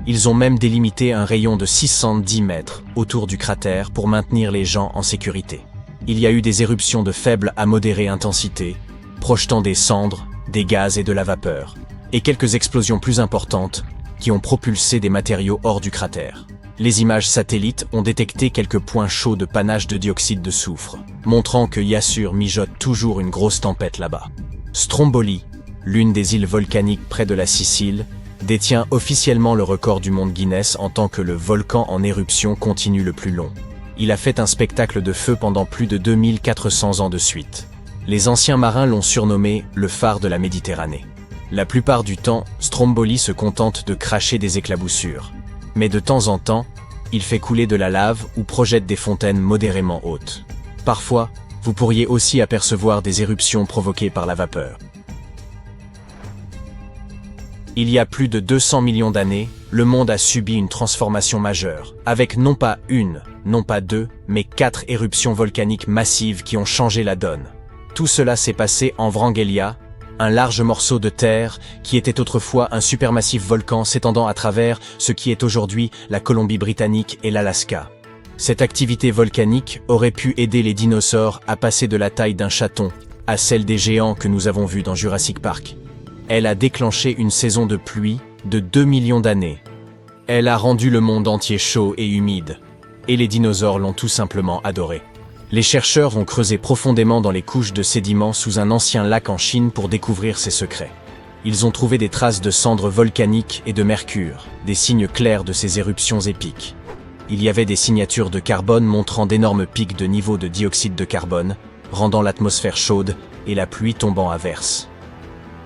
Ils ont même délimité un rayon de 610 mètres autour du cratère pour maintenir les gens en sécurité. Il y a eu des éruptions de faible à modérée intensité, projetant des cendres, des gaz et de la vapeur, et quelques explosions plus importantes qui ont propulsé des matériaux hors du cratère. Les images satellites ont détecté quelques points chauds de panache de dioxyde de soufre, montrant que Yassur mijote toujours une grosse tempête là-bas. Stromboli, l'une des îles volcaniques près de la Sicile, détient officiellement le record du monde Guinness en tant que le volcan en éruption continu le plus long. Il a fait un spectacle de feu pendant plus de 2400 ans de suite. Les anciens marins l'ont surnommé le phare de la Méditerranée. La plupart du temps, Stromboli se contente de cracher des éclaboussures. Mais de temps en temps, il fait couler de la lave ou projette des fontaines modérément hautes. Parfois, vous pourriez aussi apercevoir des éruptions provoquées par la vapeur. Il y a plus de 200 millions d'années, le monde a subi une transformation majeure, avec non pas une, non pas deux, mais 4 éruptions volcaniques massives qui ont changé la donne. Tout cela s'est passé en Wrangellia, un large morceau de terre qui était autrefois un supermassif volcan s'étendant à travers ce qui est aujourd'hui la Colombie-Britannique et l'Alaska. Cette activité volcanique aurait pu aider les dinosaures à passer de la taille d'un chaton à celle des géants que nous avons vus dans Jurassic Park. Elle a déclenché une saison de pluie de 2 millions d'années. Elle a rendu le monde entier chaud et humide, et les dinosaures l'ont tout simplement adoré. Les chercheurs ont creusé profondément dans les couches de sédiments sous un ancien lac en Chine pour découvrir ses secrets. Ils ont trouvé des traces de cendres volcaniques et de mercure, des signes clairs de ces éruptions épiques. Il y avait des signatures de carbone montrant d'énormes pics de niveau de dioxyde de carbone, rendant l'atmosphère chaude et la pluie tombant à verse.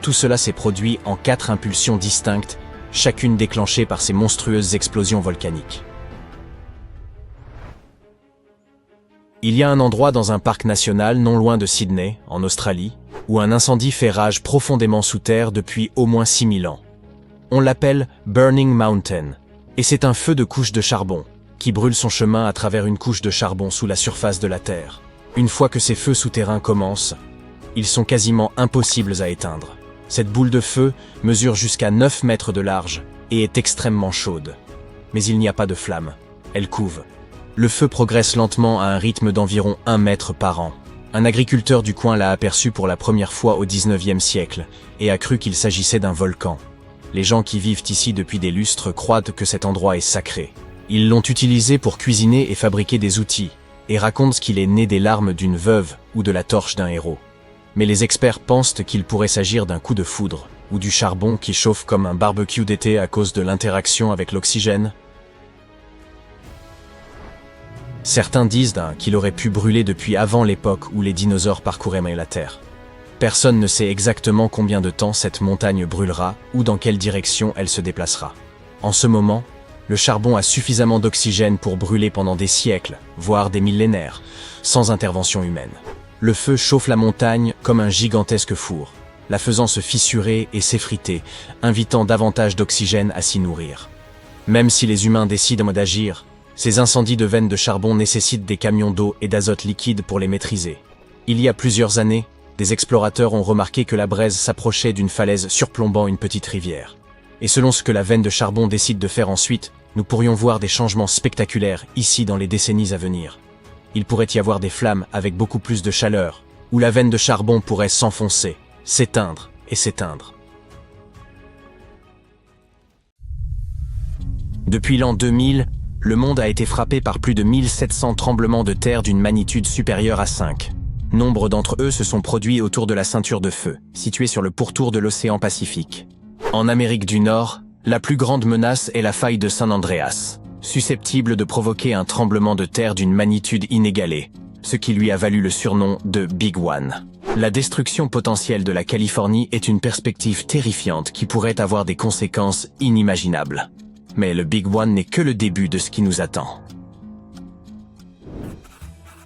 Tout cela s'est produit en 4 impulsions distinctes, chacune déclenchée par ces monstrueuses explosions volcaniques. Il y a un endroit dans un parc national non loin de Sydney, en Australie, où un incendie fait rage profondément sous terre depuis au moins 6000 ans. On l'appelle Burning Mountain, et c'est un feu de couche de charbon, qui brûle son chemin à travers une couche de charbon sous la surface de la Terre. Une fois que ces feux souterrains commencent, ils sont quasiment impossibles à éteindre. Cette boule de feu mesure jusqu'à 9 mètres de large et est extrêmement chaude. Mais il n'y a pas de flamme, elle couve. Le feu progresse lentement à un rythme d'environ 1 mètre par an. Un agriculteur du coin l'a aperçu pour la première fois au 19e siècle et a cru qu'il s'agissait d'un volcan. Les gens qui vivent ici depuis des lustres croient que cet endroit est sacré. Ils l'ont utilisé pour cuisiner et fabriquer des outils, et racontent qu'il est né des larmes d'une veuve ou de la torche d'un héros. Mais les experts pensent qu'il pourrait s'agir d'un coup de foudre, ou du charbon qui chauffe comme un barbecue d'été à cause de l'interaction avec l'oxygène. Certains disent qu'il aurait pu brûler depuis avant l'époque où les dinosaures parcouraient la Terre. Personne ne sait exactement combien de temps cette montagne brûlera ou dans quelle direction elle se déplacera. En ce moment, le charbon a suffisamment d'oxygène pour brûler pendant des siècles, voire des millénaires, sans intervention humaine. Le feu chauffe la montagne comme un gigantesque four. la faisant se fissurer et s'effriter, invitant davantage d'oxygène à s'y nourrir. Même si les humains décident d'agir, ces incendies de veines de charbon nécessitent des camions d'eau et d'azote liquide pour les maîtriser. Il y a plusieurs années, des explorateurs ont remarqué que la braise s'approchait d'une falaise surplombant une petite rivière. Et selon ce que la veine de charbon décide de faire ensuite, nous pourrions voir des changements spectaculaires ici dans les décennies à venir. Il pourrait y avoir des flammes avec beaucoup plus de chaleur, où la veine de charbon pourrait s'enfoncer, s'éteindre et s'éteindre. Depuis l'an 2000, le monde a été frappé par plus de 1700 tremblements de terre d'une magnitude supérieure à 5. Nombre d'entre eux se sont produits autour de la ceinture de feu, située sur le pourtour de l'océan Pacifique. En Amérique du Nord, la plus grande menace est la faille de San Andreas, susceptible de provoquer un tremblement de terre d'une magnitude inégalée, ce qui lui a valu le surnom de Big One. La destruction potentielle de la Californie est une perspective terrifiante qui pourrait avoir des conséquences inimaginables. Mais le Big One n'est que le début de ce qui nous attend.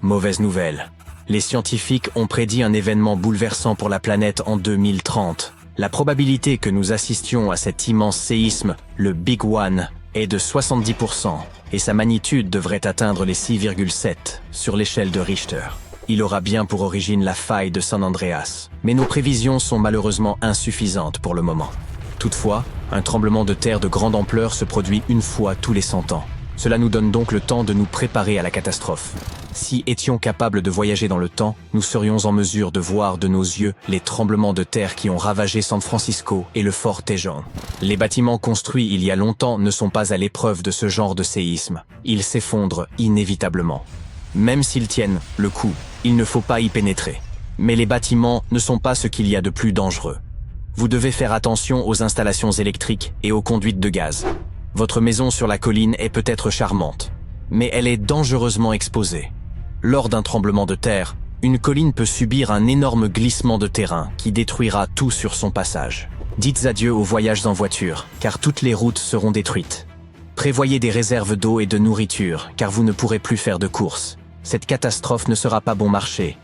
Mauvaise nouvelle. Les scientifiques ont prédit un événement bouleversant pour la planète en 2030. La probabilité que nous assistions à cet immense séisme, le Big One, est de 70%, et sa magnitude devrait atteindre les 6,7 sur l'échelle de Richter. Il aura bien pour origine la faille de San Andreas, mais nos prévisions sont malheureusement insuffisantes pour le moment. Toutefois, un tremblement de terre de grande ampleur se produit une fois tous les 100 ans. Cela nous donne donc le temps de nous préparer à la catastrophe. Si étions capables de voyager dans le temps, nous serions en mesure de voir de nos yeux les tremblements de terre qui ont ravagé San Francisco et le fort Tejon. Les bâtiments construits il y a longtemps ne sont pas à l'épreuve de ce genre de séisme. Ils s'effondrent inévitablement. Même s'ils tiennent le coup, il ne faut pas y pénétrer. Mais les bâtiments ne sont pas ce qu'il y a de plus dangereux. Vous devez faire attention aux installations électriques et aux conduites de gaz. Votre maison sur la colline est peut-être charmante, mais elle est dangereusement exposée. Lors d'un tremblement de terre, une colline peut subir un énorme glissement de terrain qui détruira tout sur son passage. Dites adieu aux voyages en voiture, car toutes les routes seront détruites. Prévoyez des réserves d'eau et de nourriture, car vous ne pourrez plus faire de courses. Cette catastrophe ne sera pas bon marché.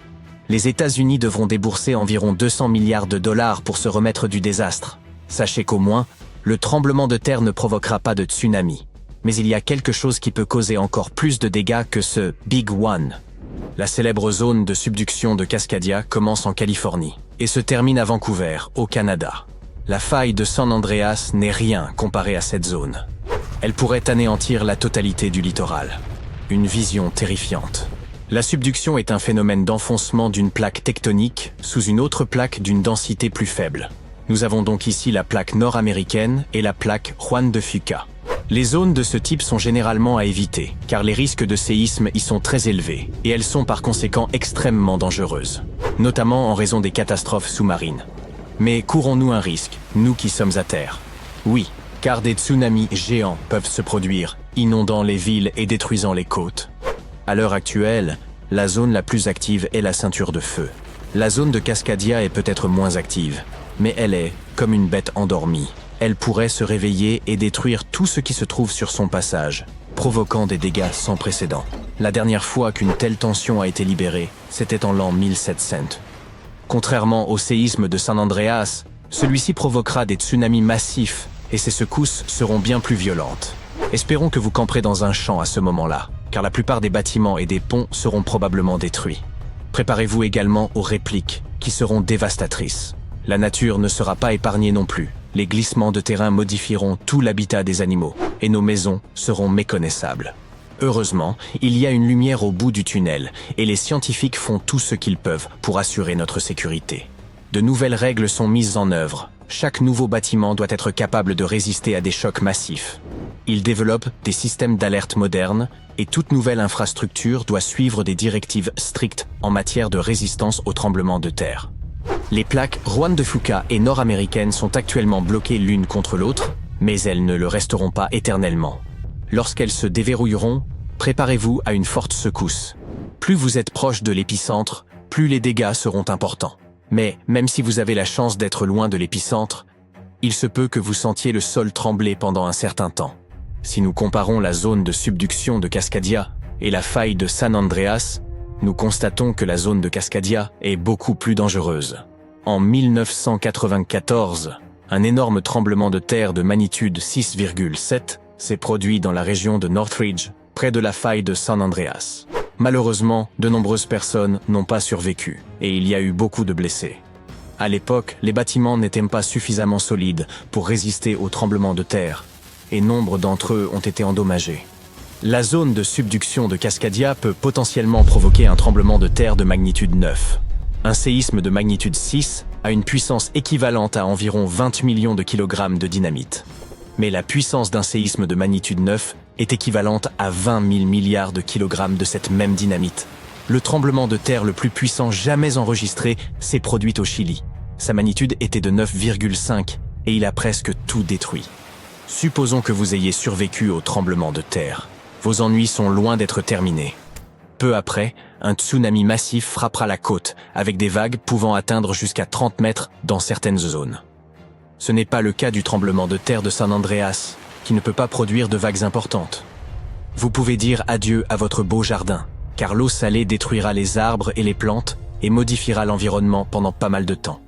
Les États-Unis devront débourser environ 200 milliards de dollars pour se remettre du désastre. Sachez qu'au moins, le tremblement de terre ne provoquera pas de tsunami. Mais il y a quelque chose qui peut causer encore plus de dégâts que ce Big One. La célèbre zone de subduction de Cascadia commence en Californie et se termine à Vancouver, au Canada. La faille de San Andreas n'est rien comparée à cette zone. Elle pourrait anéantir la totalité du littoral. Une vision terrifiante. La subduction est un phénomène d'enfoncement d'une plaque tectonique sous une autre plaque d'une densité plus faible. Nous avons donc ici la plaque nord-américaine et la plaque Juan de Fuca. Les zones de ce type sont généralement à éviter, car les risques de séisme y sont très élevés, et elles sont par conséquent extrêmement dangereuses, notamment en raison des catastrophes sous-marines. Mais courons-nous un risque, nous qui sommes à terre? Oui, car des tsunamis géants peuvent se produire, inondant les villes et détruisant les côtes. À l'heure actuelle, la zone la plus active est la ceinture de feu. La zone de Cascadia est peut-être moins active, mais elle est comme une bête endormie. Elle pourrait se réveiller et détruire tout ce qui se trouve sur son passage, provoquant des dégâts sans précédent. La dernière fois qu'une telle tension a été libérée, c'était en l'an 1700. Contrairement au séisme de San Andreas, celui-ci provoquera des tsunamis massifs et ces secousses seront bien plus violentes. Espérons que vous camperez dans un champ à ce moment-là, car la plupart des bâtiments et des ponts seront probablement détruits. Préparez-vous également aux répliques, qui seront dévastatrices. La nature ne sera pas épargnée non plus. Les glissements de terrain modifieront tout l'habitat des animaux, et nos maisons seront méconnaissables. Heureusement, il y a une lumière au bout du tunnel, et les scientifiques font tout ce qu'ils peuvent pour assurer notre sécurité. De nouvelles règles sont mises en œuvre. Chaque nouveau bâtiment doit être capable de résister à des chocs massifs. Ils développent des systèmes d'alerte modernes, et toute nouvelle infrastructure doit suivre des directives strictes en matière de résistance aux tremblements de terre. Les plaques Juan de Fuca et nord-américaines sont actuellement bloquées l'une contre l'autre, mais elles ne le resteront pas éternellement. Lorsqu'elles se déverrouilleront, préparez-vous à une forte secousse. Plus vous êtes proche de l'épicentre, plus les dégâts seront importants. Mais même si vous avez la chance d'être loin de l'épicentre, il se peut que vous sentiez le sol trembler pendant un certain temps. Si nous comparons la zone de subduction de Cascadia et la faille de San Andreas, nous constatons que la zone de Cascadia est beaucoup plus dangereuse. En 1994, un énorme tremblement de terre de magnitude 6,7 s'est produit dans la région de Northridge, près de la faille de San Andreas. Malheureusement, de nombreuses personnes n'ont pas survécu, et il y a eu beaucoup de blessés. À l'époque, les bâtiments n'étaient pas suffisamment solides pour résister aux tremblements de terre, et nombre d'entre eux ont été endommagés. La zone de subduction de Cascadia peut potentiellement provoquer un tremblement de terre de magnitude 9. Un séisme de magnitude 6 a une puissance équivalente à environ 20 millions de kilogrammes de dynamite. Mais la puissance d'un séisme de magnitude 9 est équivalente à 20 000 milliards de kilogrammes de cette même dynamite. Le tremblement de terre le plus puissant jamais enregistré s'est produit au Chili. Sa magnitude était de 9,5 et il a presque tout détruit. Supposons que vous ayez survécu au tremblement de terre. Vos ennuis sont loin d'être terminés. Peu après, un tsunami massif frappera la côte, avec des vagues pouvant atteindre jusqu'à 30 mètres dans certaines zones. Ce n'est pas le cas du tremblement de terre de San Andreas, qui ne peut pas produire de vagues importantes. Vous pouvez dire adieu à votre beau jardin, car l'eau salée détruira les arbres et les plantes et modifiera l'environnement pendant pas mal de temps.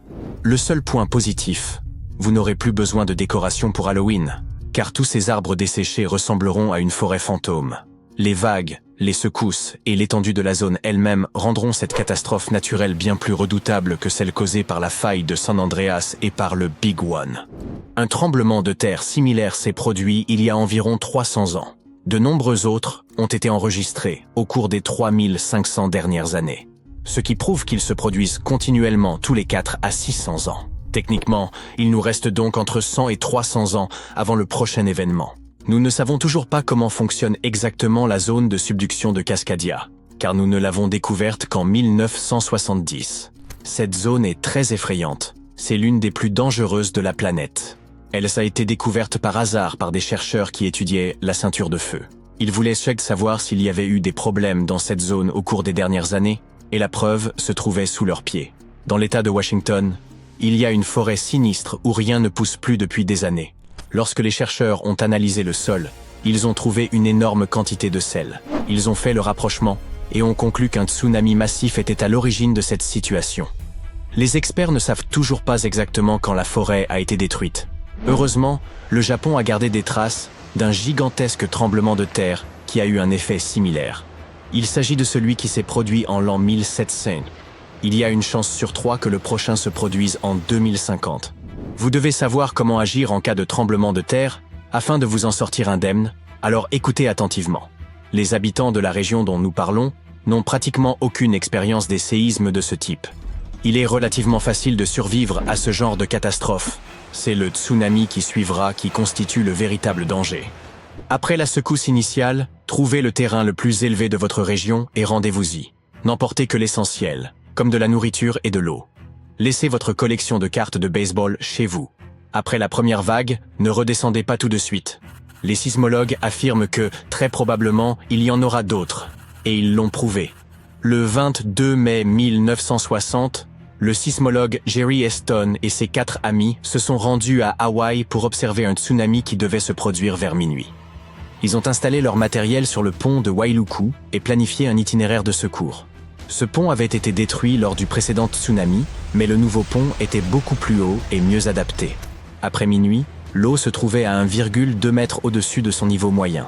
Le seul point positif, vous n'aurez plus besoin de décoration pour Halloween, car tous ces arbres desséchés ressembleront à une forêt fantôme. Les vagues, les secousses et l'étendue de la zone elle-même rendront cette catastrophe naturelle bien plus redoutable que celle causée par la faille de San Andreas et par le Big One. Un tremblement de terre similaire s'est produit il y a environ 300 ans. De nombreux autres ont été enregistrés au cours des 3500 dernières années, ce qui prouve qu'ils se produisent continuellement tous les 4 à 600 ans. Techniquement, il nous reste donc entre 100 et 300 ans avant le prochain événement. Nous ne savons toujours pas comment fonctionne exactement la zone de subduction de Cascadia, car nous ne l'avons découverte qu'en 1970. Cette zone est très effrayante. C'est l'une des plus dangereuses de la planète. Elle a été découverte par hasard par des chercheurs qui étudiaient la ceinture de feu. Ils voulaient savoir s'il y avait eu des problèmes dans cette zone au cours des dernières années, et la preuve se trouvait sous leurs pieds. Dans l'État de Washington, il y a une forêt sinistre où rien ne pousse plus depuis des années. Lorsque les chercheurs ont analysé le sol, ils ont trouvé une énorme quantité de sel. Ils ont fait le rapprochement et ont conclu qu'un tsunami massif était à l'origine de cette situation. Les experts ne savent toujours pas exactement quand la forêt a été détruite. Heureusement, le Japon a gardé des traces d'un gigantesque tremblement de terre qui a eu un effet similaire. Il s'agit de celui qui s'est produit en l'an 1700. Il y a une chance sur 3 que le prochain se produise en 2050. Vous devez savoir comment agir en cas de tremblement de terre afin de vous en sortir indemne, alors écoutez attentivement. Les habitants de la région dont nous parlons n'ont pratiquement aucune expérience des séismes de ce type. Il est relativement facile de survivre à ce genre de catastrophe. C'est le tsunami qui suivra qui constitue le véritable danger. Après la secousse initiale, trouvez le terrain le plus élevé de votre région et rendez-vous-y. N'emportez que l'essentiel, comme de la nourriture et de l'eau. Laissez votre collection de cartes de baseball chez vous. Après la première vague, ne redescendez pas tout de suite. Les sismologues affirment que, très probablement, il y en aura d'autres. Et ils l'ont prouvé. Le 22 mai 1960, le sismologue Jerry Eston et ses 4 amis se sont rendus à Hawaï pour observer un tsunami qui devait se produire vers minuit. Ils ont installé leur matériel sur le pont de Wailuku et planifié un itinéraire de secours. Ce pont avait été détruit lors du précédent tsunami, mais le nouveau pont était beaucoup plus haut et mieux adapté. Après minuit, l'eau se trouvait à 1,2 mètre au-dessus de son niveau moyen.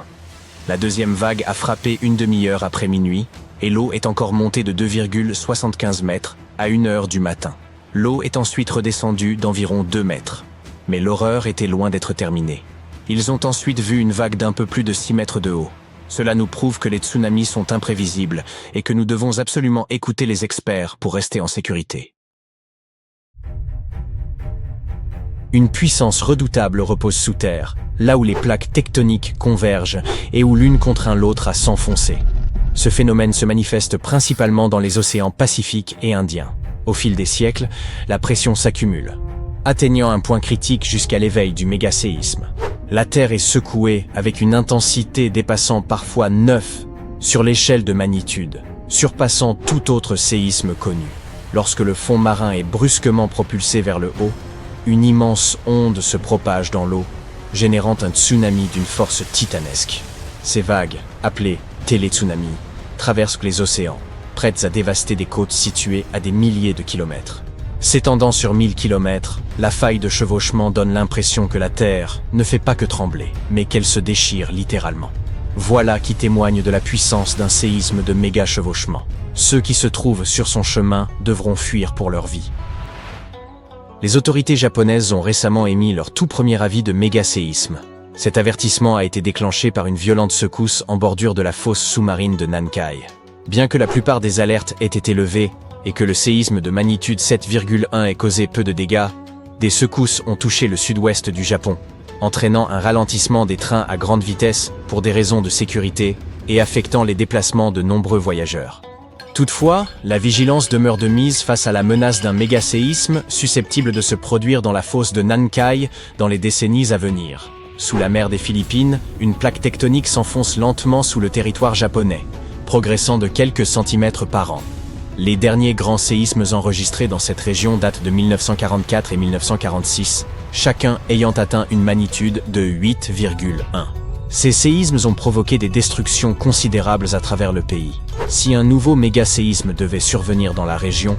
La deuxième vague a frappé une demi-heure après minuit, et l'eau est encore montée de 2,75 mètres à 1 heure du matin. L'eau est ensuite redescendue d'environ 2 mètres. Mais l'horreur était loin d'être terminée. Ils ont ensuite vu une vague d'un peu plus de 6 mètres de haut. Cela nous prouve que les tsunamis sont imprévisibles et que nous devons absolument écouter les experts pour rester en sécurité. Une puissance redoutable repose sous terre, là où les plaques tectoniques convergent et où l'une contraint l'autre à s'enfoncer. Ce phénomène se manifeste principalement dans les océans Pacifique et Indien. Au fil des siècles, la pression s'accumule, atteignant un point critique jusqu'à l'éveil du mégaséisme. La Terre est secouée avec une intensité dépassant parfois 9 sur l'échelle de magnitude, surpassant tout autre séisme connu. Lorsque le fond marin est brusquement propulsé vers le haut, une immense onde se propage dans l'eau, générant un tsunami d'une force titanesque. Ces vagues, appelées télétsunamis, traversent les océans, prêtes à dévaster des côtes situées à des milliers de kilomètres. S'étendant sur 1000 km, la faille de chevauchement donne l'impression que la Terre ne fait pas que trembler, mais qu'elle se déchire littéralement. Voilà qui témoigne de la puissance d'un séisme de méga chevauchement. Ceux qui se trouvent sur son chemin devront fuir pour leur vie. Les autorités japonaises ont récemment émis leur tout premier avis de méga séisme. Cet avertissement a été déclenché par une violente secousse en bordure de la fosse sous-marine de Nankai. Bien que la plupart des alertes aient été levées et que le séisme de magnitude 7,1 ait causé peu de dégâts, des secousses ont touché le sud-ouest du Japon, entraînant un ralentissement des trains à grande vitesse pour des raisons de sécurité et affectant les déplacements de nombreux voyageurs. Toutefois, la vigilance demeure de mise face à la menace d'un méga-séisme susceptible de se produire dans la fosse de Nankai dans les décennies à venir. Sous la mer des Philippines, une plaque tectonique s'enfonce lentement sous le territoire japonais, progressant de quelques centimètres par an. Les derniers grands séismes enregistrés dans cette région datent de 1944 et 1946, chacun ayant atteint une magnitude de 8,1. Ces séismes ont provoqué des destructions considérables à travers le pays. Si un nouveau méga-séisme devait survenir dans la région,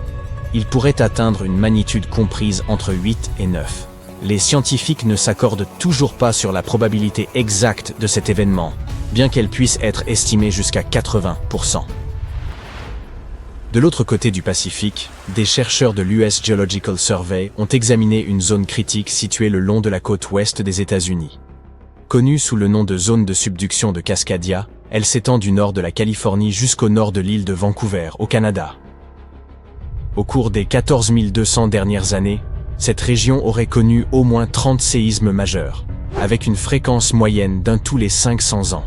il pourrait atteindre une magnitude comprise entre 8 et 9. Les scientifiques ne s'accordent toujours pas sur la probabilité exacte de cet événement, bien qu'elle puisse être estimée jusqu'à 80%. De l'autre côté du Pacifique, des chercheurs de l'US Geological Survey ont examiné une zone critique située le long de la côte ouest des États-Unis. Connue sous le nom de zone de subduction de Cascadia, elle s'étend du nord de la Californie jusqu'au nord de l'île de Vancouver, au Canada. Au cours des 14 200 dernières années, cette région aurait connu au moins 30 séismes majeurs, avec une fréquence moyenne d'un tous les 500 ans.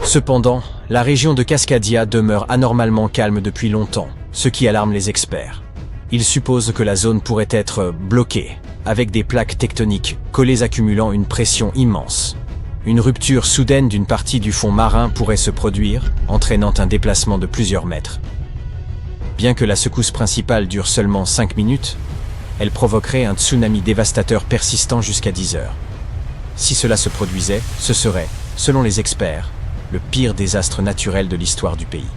Cependant, la région de Cascadia demeure anormalement calme depuis longtemps, ce qui alarme les experts. Ils supposent que la zone pourrait être bloquée, avec des plaques tectoniques collées accumulant une pression immense. Une rupture soudaine d'une partie du fond marin pourrait se produire, entraînant un déplacement de plusieurs mètres. Bien que la secousse principale dure seulement 5 minutes, elle provoquerait un tsunami dévastateur persistant jusqu'à 10 heures. Si cela se produisait, ce serait, selon les experts, le pire désastre naturel de l'histoire du pays.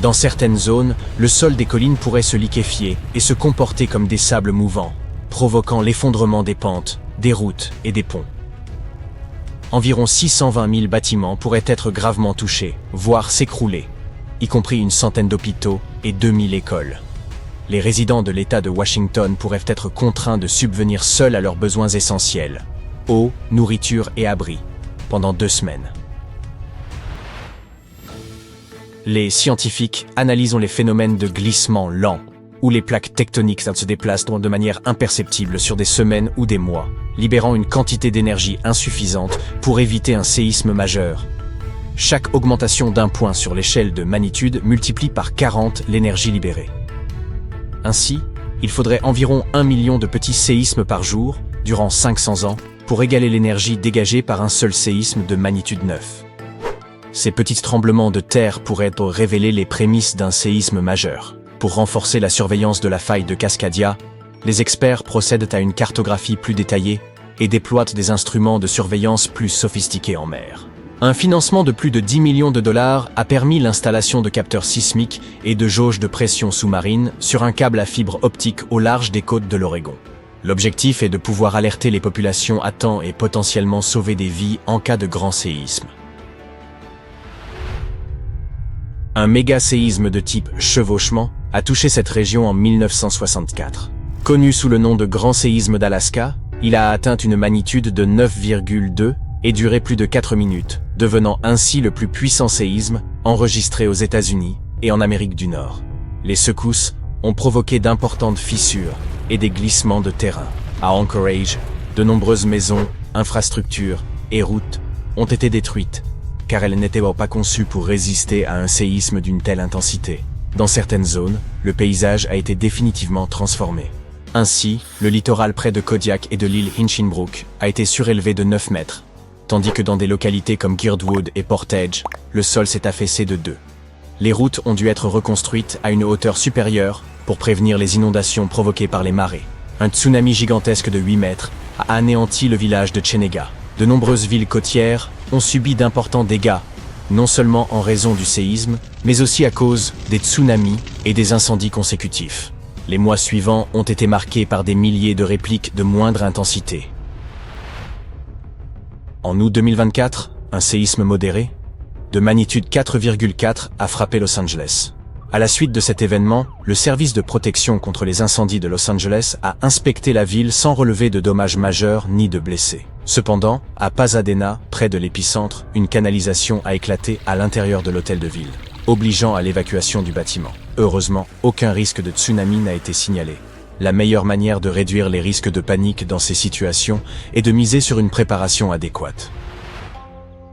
Dans certaines zones, le sol des collines pourrait se liquéfier et se comporter comme des sables mouvants, provoquant l'effondrement des pentes, des routes et des ponts. Environ 620 000 bâtiments pourraient être gravement touchés, voire s'écrouler, y compris une centaine d'hôpitaux et 2000 écoles. Les résidents de l'État de Washington pourraient être contraints de subvenir seuls à leurs besoins essentiels, eau, nourriture et abri, pendant 2 semaines. Les scientifiques analysent les phénomènes de glissement lent, où les plaques tectoniques se déplacent de manière imperceptible sur des semaines ou des mois, libérant une quantité d'énergie insuffisante pour éviter un séisme majeur. Chaque augmentation d'un point sur l'échelle de magnitude multiplie par 40 l'énergie libérée. Ainsi, il faudrait environ 1 million de petits séismes par jour, durant 500 ans, pour égaler l'énergie dégagée par un seul séisme de magnitude 9. Ces petits tremblements de terre pourraient révéler les prémices d'un séisme majeur. Pour renforcer la surveillance de la faille de Cascadia, les experts procèdent à une cartographie plus détaillée et déploient des instruments de surveillance plus sophistiqués en mer. Un financement de plus de 10 millions de dollars a permis l'installation de capteurs sismiques et de jauges de pression sous-marine sur un câble à fibre optique au large des côtes de l'Oregon. L'objectif est de pouvoir alerter les populations à temps et potentiellement sauver des vies en cas de grand séisme. Un méga-séisme de type chevauchement a touché cette région en 1964. Connu sous le nom de Grand séisme d'Alaska, il a atteint une magnitude de 9,2 et duré plus de 4 minutes, devenant ainsi le plus puissant séisme enregistré aux États-Unis et en Amérique du Nord. Les secousses ont provoqué d'importantes fissures et des glissements de terrain. À Anchorage, de nombreuses maisons, infrastructures et routes ont été détruites, car elles n'étaient pas conçues pour résister à un séisme d'une telle intensité. Dans certaines zones, le paysage a été définitivement transformé. Ainsi, le littoral près de Kodiak et de l'île Hinchinbrook a été surélevé de 9 mètres, tandis que dans des localités comme Girdwood et Portage, le sol s'est affaissé de 2. Les routes ont dû être reconstruites à une hauteur supérieure pour prévenir les inondations provoquées par les marées. Un tsunami gigantesque de 8 mètres a anéanti le village de Chenega. De nombreuses villes côtières ont subi d'importants dégâts, non seulement en raison du séisme, mais aussi à cause des tsunamis et des incendies consécutifs. Les mois suivants ont été marqués par des milliers de répliques de moindre intensité. En août 2024, un séisme modéré, de magnitude 4,4, a frappé Los Angeles. À la suite de cet événement, le service de protection contre les incendies de Los Angeles a inspecté la ville sans relever de dommages majeurs ni de blessés. Cependant, à Pasadena, près de l'épicentre, une canalisation a éclaté à l'intérieur de l'hôtel de ville, obligeant à l'évacuation du bâtiment. Heureusement, aucun risque de tsunami n'a été signalé. La meilleure manière de réduire les risques de panique dans ces situations est de miser sur une préparation adéquate.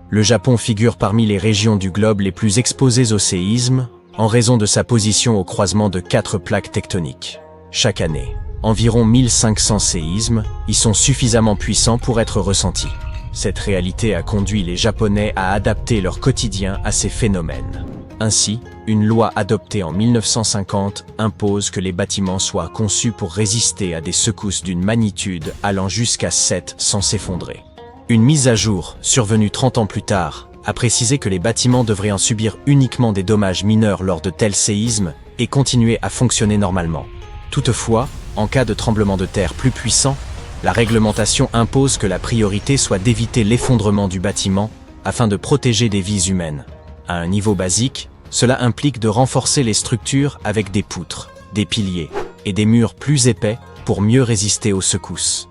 Le Japon figure parmi les régions du globe les plus exposées au séisme, en raison de sa position au croisement de 4 plaques tectoniques. Chaque année, environ 1500 séismes y sont suffisamment puissants pour être ressentis. Cette réalité a conduit les Japonais à adapter leur quotidien à ces phénomènes. Ainsi, une loi adoptée en 1950 impose que les bâtiments soient conçus pour résister à des secousses d'une magnitude allant jusqu'à 7 sans s'effondrer. Une mise à jour, survenue 30 ans plus tard, a précisé que les bâtiments devraient en subir uniquement des dommages mineurs lors de tels séismes et continuer à fonctionner normalement. Toutefois, en cas de tremblement de terre plus puissant, la réglementation impose que la priorité soit d'éviter l'effondrement du bâtiment afin de protéger des vies humaines. À un niveau basique, cela implique de renforcer les structures avec des poutres, des piliers et des murs plus épais pour mieux résister aux secousses.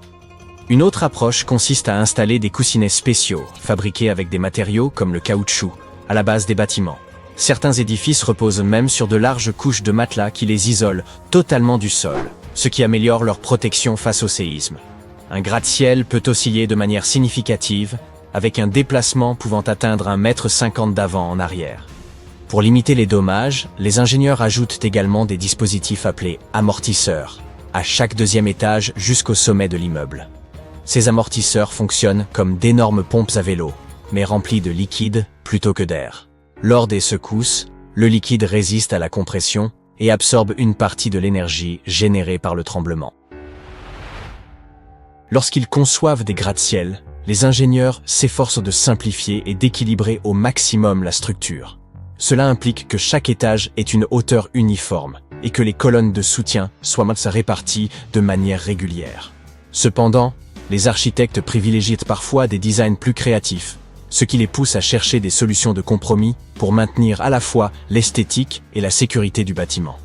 Une autre approche consiste à installer des coussinets spéciaux, fabriqués avec des matériaux comme le caoutchouc, à la base des bâtiments. Certains édifices reposent même sur de larges couches de matelas qui les isolent totalement du sol, ce qui améliore leur protection face au séisme. Un gratte-ciel peut osciller de manière significative, avec un déplacement pouvant atteindre 1,50 m d'avant en arrière. Pour limiter les dommages, les ingénieurs ajoutent également des dispositifs appelés amortisseurs, à chaque deuxième étage jusqu'au sommet de l'immeuble. Ces amortisseurs fonctionnent comme d'énormes pompes à vélo, mais remplies de liquide plutôt que d'air. Lors des secousses, le liquide résiste à la compression et absorbe une partie de l'énergie générée par le tremblement. Lorsqu'ils conçoivent des gratte-ciel, les ingénieurs s'efforcent de simplifier et d'équilibrer au maximum la structure. Cela implique que chaque étage ait une hauteur uniforme et que les colonnes de soutien soient réparties de manière régulière. Cependant, les architectes privilégient parfois des designs plus créatifs, ce qui les pousse à chercher des solutions de compromis pour maintenir à la fois l'esthétique et la sécurité du bâtiment.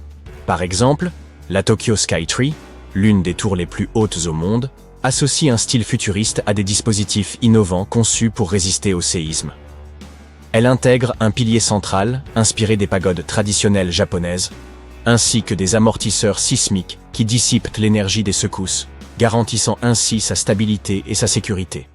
Par exemple, la Tokyo Skytree, l'une des tours les plus hautes au monde, associe un style futuriste à des dispositifs innovants conçus pour résister au séisme. Elle intègre un pilier central, inspiré des pagodes traditionnelles japonaises, ainsi que des amortisseurs sismiques qui dissipent l'énergie des secousses, garantissant ainsi sa stabilité et sa sécurité.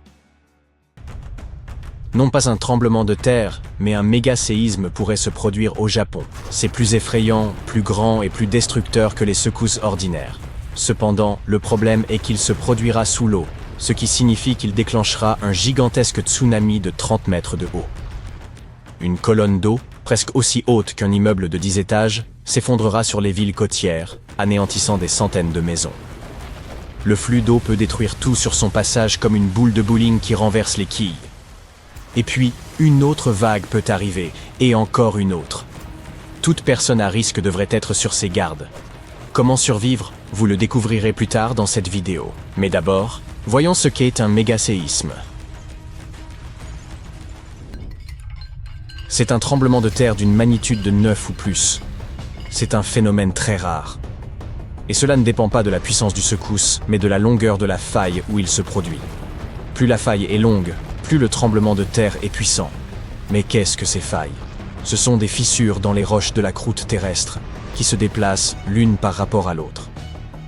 Non pas un tremblement de terre, mais un méga-séisme pourrait se produire au Japon. C'est plus effrayant, plus grand et plus destructeur que les secousses ordinaires. Cependant, le problème est qu'il se produira sous l'eau, ce qui signifie qu'il déclenchera un gigantesque tsunami de 30 mètres de haut. Une colonne d'eau, presque aussi haute qu'un immeuble de 10 étages, s'effondrera sur les villes côtières, anéantissant des centaines de maisons. Le flux d'eau peut détruire tout sur son passage comme une boule de bowling qui renverse les quilles. Et puis, une autre vague peut arriver, et encore une autre. Toute personne à risque devrait être sur ses gardes. Comment survivre? Vous le découvrirez plus tard dans cette vidéo. Mais d'abord, voyons ce qu'est un méga-séisme. C'est un tremblement de terre d'une magnitude de 9 ou plus. C'est un phénomène très rare. Et cela ne dépend pas de la puissance du secousse, mais de la longueur de la faille où il se produit. Plus la faille est longue, plus le tremblement de terre est puissant. Mais qu'est-ce que ces failles? Ce sont des fissures dans les roches de la croûte terrestre, qui se déplacent l'une par rapport à l'autre.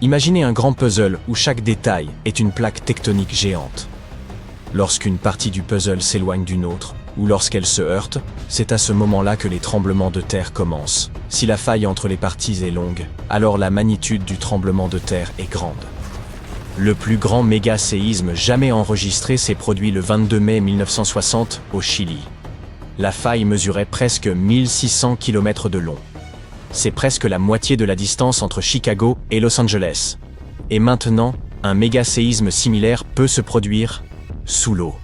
Imaginez un grand puzzle où chaque détail est une plaque tectonique géante. Lorsqu'une partie du puzzle s'éloigne d'une autre, ou lorsqu'elle se heurte, c'est à ce moment-là que les tremblements de terre commencent. Si la faille entre les parties est longue, alors la magnitude du tremblement de terre est grande. Le plus grand méga-séisme jamais enregistré s'est produit le 22 mai 1960 au Chili. La faille mesurait presque 1600 km de long. C'est presque la moitié de la distance entre Chicago et Los Angeles. Et maintenant, un méga-séisme similaire peut se produire sous l'eau.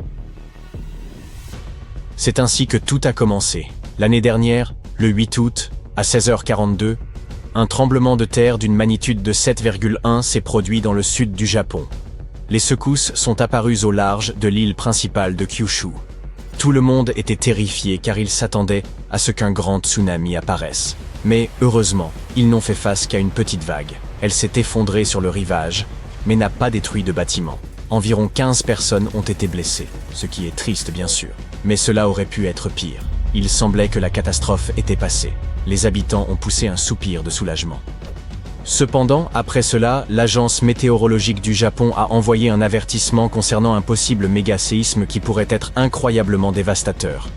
C'est ainsi que tout a commencé. L'année dernière, le 8 août, à 16h42, Un tremblement de terre d'une magnitude de 7,1 s'est produit dans le sud du Japon. Les secousses sont apparues au large de l'île principale de Kyushu. Tout le monde était terrifié car il s'attendait à ce qu'un grand tsunami apparaisse. Mais heureusement, ils n'ont fait face qu'à une petite vague. Elle s'est effondrée sur le rivage, mais n'a pas détruit de bâtiment. Environ 15 personnes ont été blessées, ce qui est triste bien sûr. Mais cela aurait pu être pire. Il semblait que la catastrophe était passée. Les habitants ont poussé un soupir de soulagement. Cependant, après cela, l'agence météorologique du Japon a envoyé un avertissement concernant un possible méga-séisme qui pourrait être incroyablement dévastateur.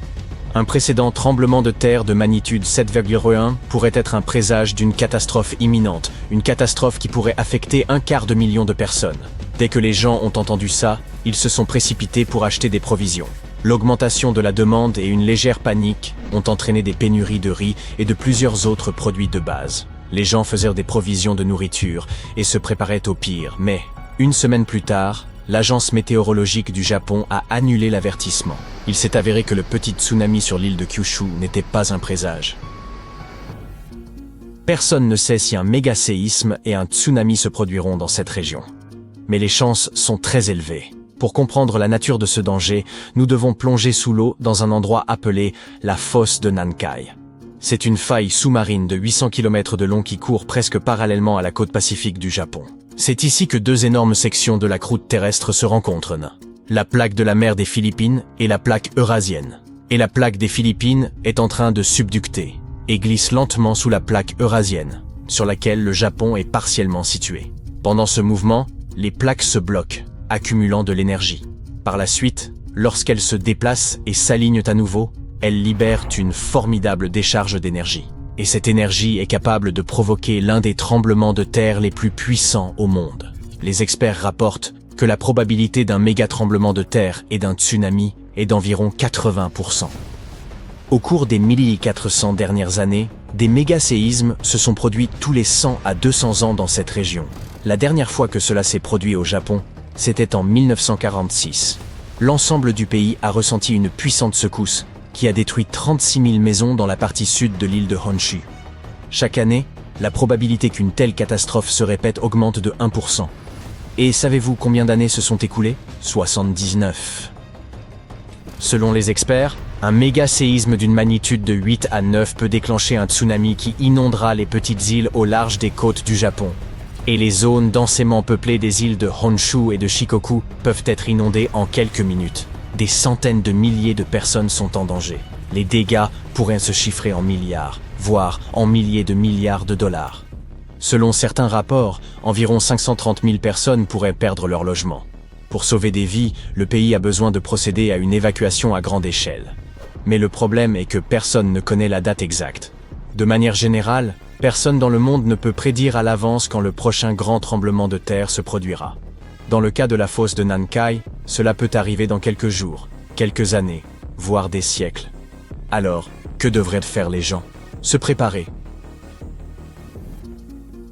Un précédent tremblement de terre de magnitude 7,1 pourrait être un présage d'une catastrophe imminente, une catastrophe qui pourrait affecter 250 000 de personnes. Dès que les gens ont entendu ça, ils se sont précipités pour acheter des provisions. L'augmentation de la demande et une légère panique ont entraîné des pénuries de riz et de plusieurs autres produits de base. Les gens faisaient des provisions de nourriture et se préparaient au pire, mais, une semaine plus tard, l'agence météorologique du Japon a annulé l'avertissement. Il s'est avéré que le petit tsunami sur l'île de Kyushu n'était pas un présage. Personne ne sait si un méga-séisme et un tsunami se produiront dans cette région. Mais les chances sont très élevées. Pour comprendre la nature de ce danger, nous devons plonger sous l'eau dans un endroit appelé la fosse de Nankai. C'est une faille sous-marine de 800 km de long qui court presque parallèlement à la côte pacifique du Japon. C'est ici que deux énormes sections de la croûte terrestre se rencontrent. La plaque de la mer des Philippines et la plaque eurasienne. Et la plaque des Philippines est en train de subducter et glisse lentement sous la plaque eurasienne, sur laquelle le Japon est partiellement situé. Pendant ce mouvement, les plaques se bloquent, accumulant de l'énergie. Par la suite, lorsqu'elles se déplacent et s'alignent à nouveau, elles libèrent une formidable décharge d'énergie. Et cette énergie est capable de provoquer l'un des tremblements de terre les plus puissants au monde. Les experts rapportent que la probabilité d'un méga tremblement de terre et d'un tsunami est d'environ 80%. Au cours des 1400 dernières années, des méga-séismes se sont produits tous les 100 à 200 ans dans cette région. La dernière fois que cela s'est produit au Japon, c'était en 1946. L'ensemble du pays a ressenti une puissante secousse qui a détruit 36 000 maisons dans la partie sud de l'île de Honshu. Chaque année, la probabilité qu'une telle catastrophe se répète augmente de 1%. Et savez-vous combien d'années se sont écoulées ? 79. Selon les experts, un méga-séisme d'une magnitude de 8 à 9 peut déclencher un tsunami qui inondera les petites îles au large des côtes du Japon. Et les zones densément peuplées des îles de Honshu et de Shikoku peuvent être inondées en quelques minutes. Des centaines de milliers de personnes sont en danger. Les dégâts pourraient se chiffrer en milliards, voire en milliers de milliards de dollars. Selon certains rapports, environ 530 000 personnes pourraient perdre leur logement. Pour sauver des vies, le pays a besoin de procéder à une évacuation à grande échelle. Mais le problème est que personne ne connaît la date exacte. De manière générale, personne dans le monde ne peut prédire à l'avance quand le prochain grand tremblement de terre se produira. Dans le cas de la fosse de Nankai, cela peut arriver dans quelques jours, quelques années, voire des siècles. Alors, que devraient faire les gens ? Se préparer.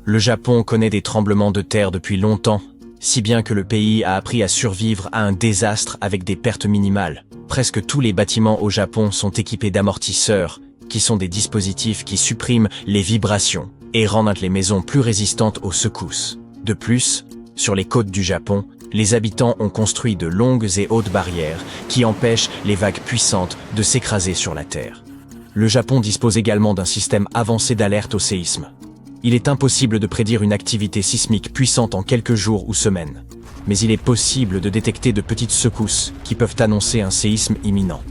Le Japon connaît des tremblements de terre depuis longtemps, si bien que le pays a appris à survivre à un désastre avec des pertes minimales. Presque tous les bâtiments au Japon sont équipés d'amortisseurs, qui sont des dispositifs qui suppriment les vibrations et rendent les maisons plus résistantes aux secousses. De plus, sur les côtes du Japon, les habitants ont construit de longues et hautes barrières qui empêchent les vagues puissantes de s'écraser sur la terre. Le Japon dispose également d'un système avancé d'alerte au séisme. Il est impossible de prédire une activité sismique puissante en quelques jours ou semaines, mais il est possible de détecter de petites secousses qui peuvent annoncer un séisme imminent.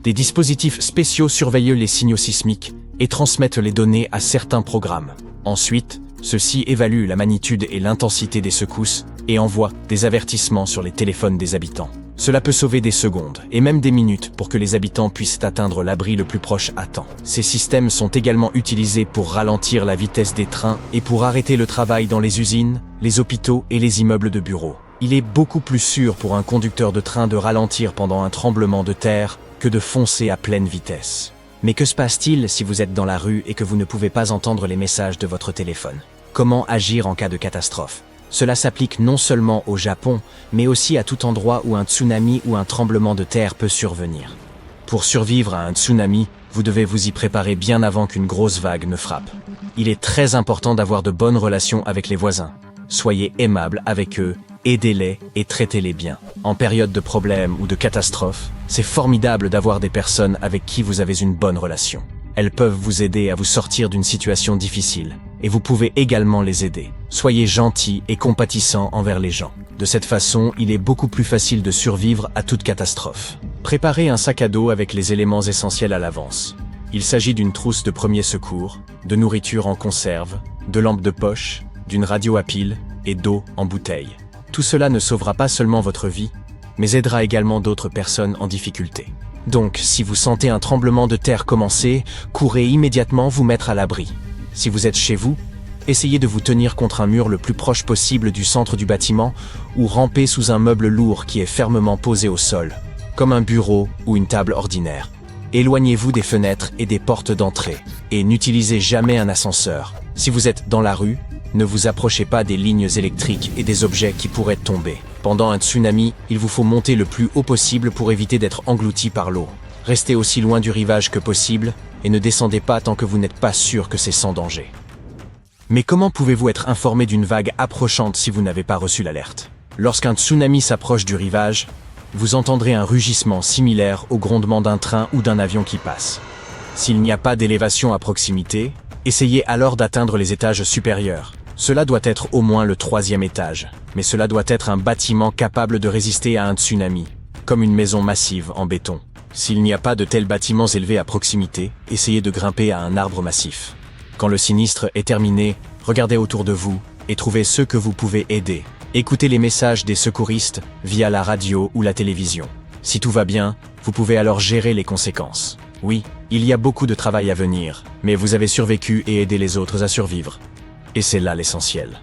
Des dispositifs spéciaux surveillent les signaux sismiques et transmettent les données à certains programmes. Ensuite, ceux-ci évaluent la magnitude et l'intensité des secousses et envoient des avertissements sur les téléphones des habitants. Cela peut sauver des secondes et même des minutes pour que les habitants puissent atteindre l'abri le plus proche à temps. Ces systèmes sont également utilisés pour ralentir la vitesse des trains et pour arrêter le travail dans les usines, les hôpitaux et les immeubles de bureaux. Il est beaucoup plus sûr pour un conducteur de train de ralentir pendant un tremblement de terre que de foncer à pleine vitesse. Mais que se passe-t-il si vous êtes dans la rue et que vous ne pouvez pas entendre les messages de votre téléphone ? Comment agir en cas de catastrophe ? Cela s'applique non seulement au Japon, mais aussi à tout endroit où un tsunami ou un tremblement de terre peut survenir. Pour survivre à un tsunami, vous devez vous y préparer bien avant qu'une grosse vague ne frappe. Il est très important d'avoir de bonnes relations avec les voisins. Soyez aimable avec eux, aidez-les et traitez-les bien. En période de problème ou de catastrophe, c'est formidable d'avoir des personnes avec qui vous avez une bonne relation. Elles peuvent vous aider à vous sortir d'une situation difficile, et vous pouvez également les aider. Soyez gentils et compatissants envers les gens. De cette façon, il est beaucoup plus facile de survivre à toute catastrophe. Préparez un sac à dos avec les éléments essentiels à l'avance. Il s'agit d'une trousse de premiers secours, de nourriture en conserve, de lampes de poche, d'une radio à pile et d'eau en bouteille. Tout cela ne sauvera pas seulement votre vie, mais aidera également d'autres personnes en difficulté. Donc, si vous sentez un tremblement de terre commencer, courez immédiatement vous mettre à l'abri. Si vous êtes chez vous, essayez de vous tenir contre un mur le plus proche possible du centre du bâtiment ou rampez sous un meuble lourd qui est fermement posé au sol, comme un bureau ou une table ordinaire. Éloignez-vous des fenêtres et des portes d'entrée, et n'utilisez jamais un ascenseur. Si vous êtes dans la rue, ne vous approchez pas des lignes électriques et des objets qui pourraient tomber. Pendant un tsunami, il vous faut monter le plus haut possible pour éviter d'être englouti par l'eau. Restez aussi loin du rivage que possible et ne descendez pas tant que vous n'êtes pas sûr que c'est sans danger. Mais comment pouvez-vous être informé d'une vague approchante si vous n'avez pas reçu l'alerte? Lorsqu'un tsunami s'approche du rivage, vous entendrez un rugissement similaire au grondement d'un train ou d'un avion qui passe. S'il n'y a pas d'élévation à proximité, essayez alors d'atteindre les étages supérieurs. Cela doit être au moins le 3e étage, mais cela doit être un bâtiment capable de résister à un tsunami, comme une maison massive en béton. S'il n'y a pas de tels bâtiments élevés à proximité, essayez de grimper à un arbre massif. Quand le sinistre est terminé, regardez autour de vous et trouvez ceux que vous pouvez aider. Écoutez les messages des secouristes via la radio ou la télévision. Si tout va bien, vous pouvez alors gérer les conséquences. Oui, il y a beaucoup de travail à venir, mais vous avez survécu et aidé les autres à survivre. Et c'est là l'essentiel.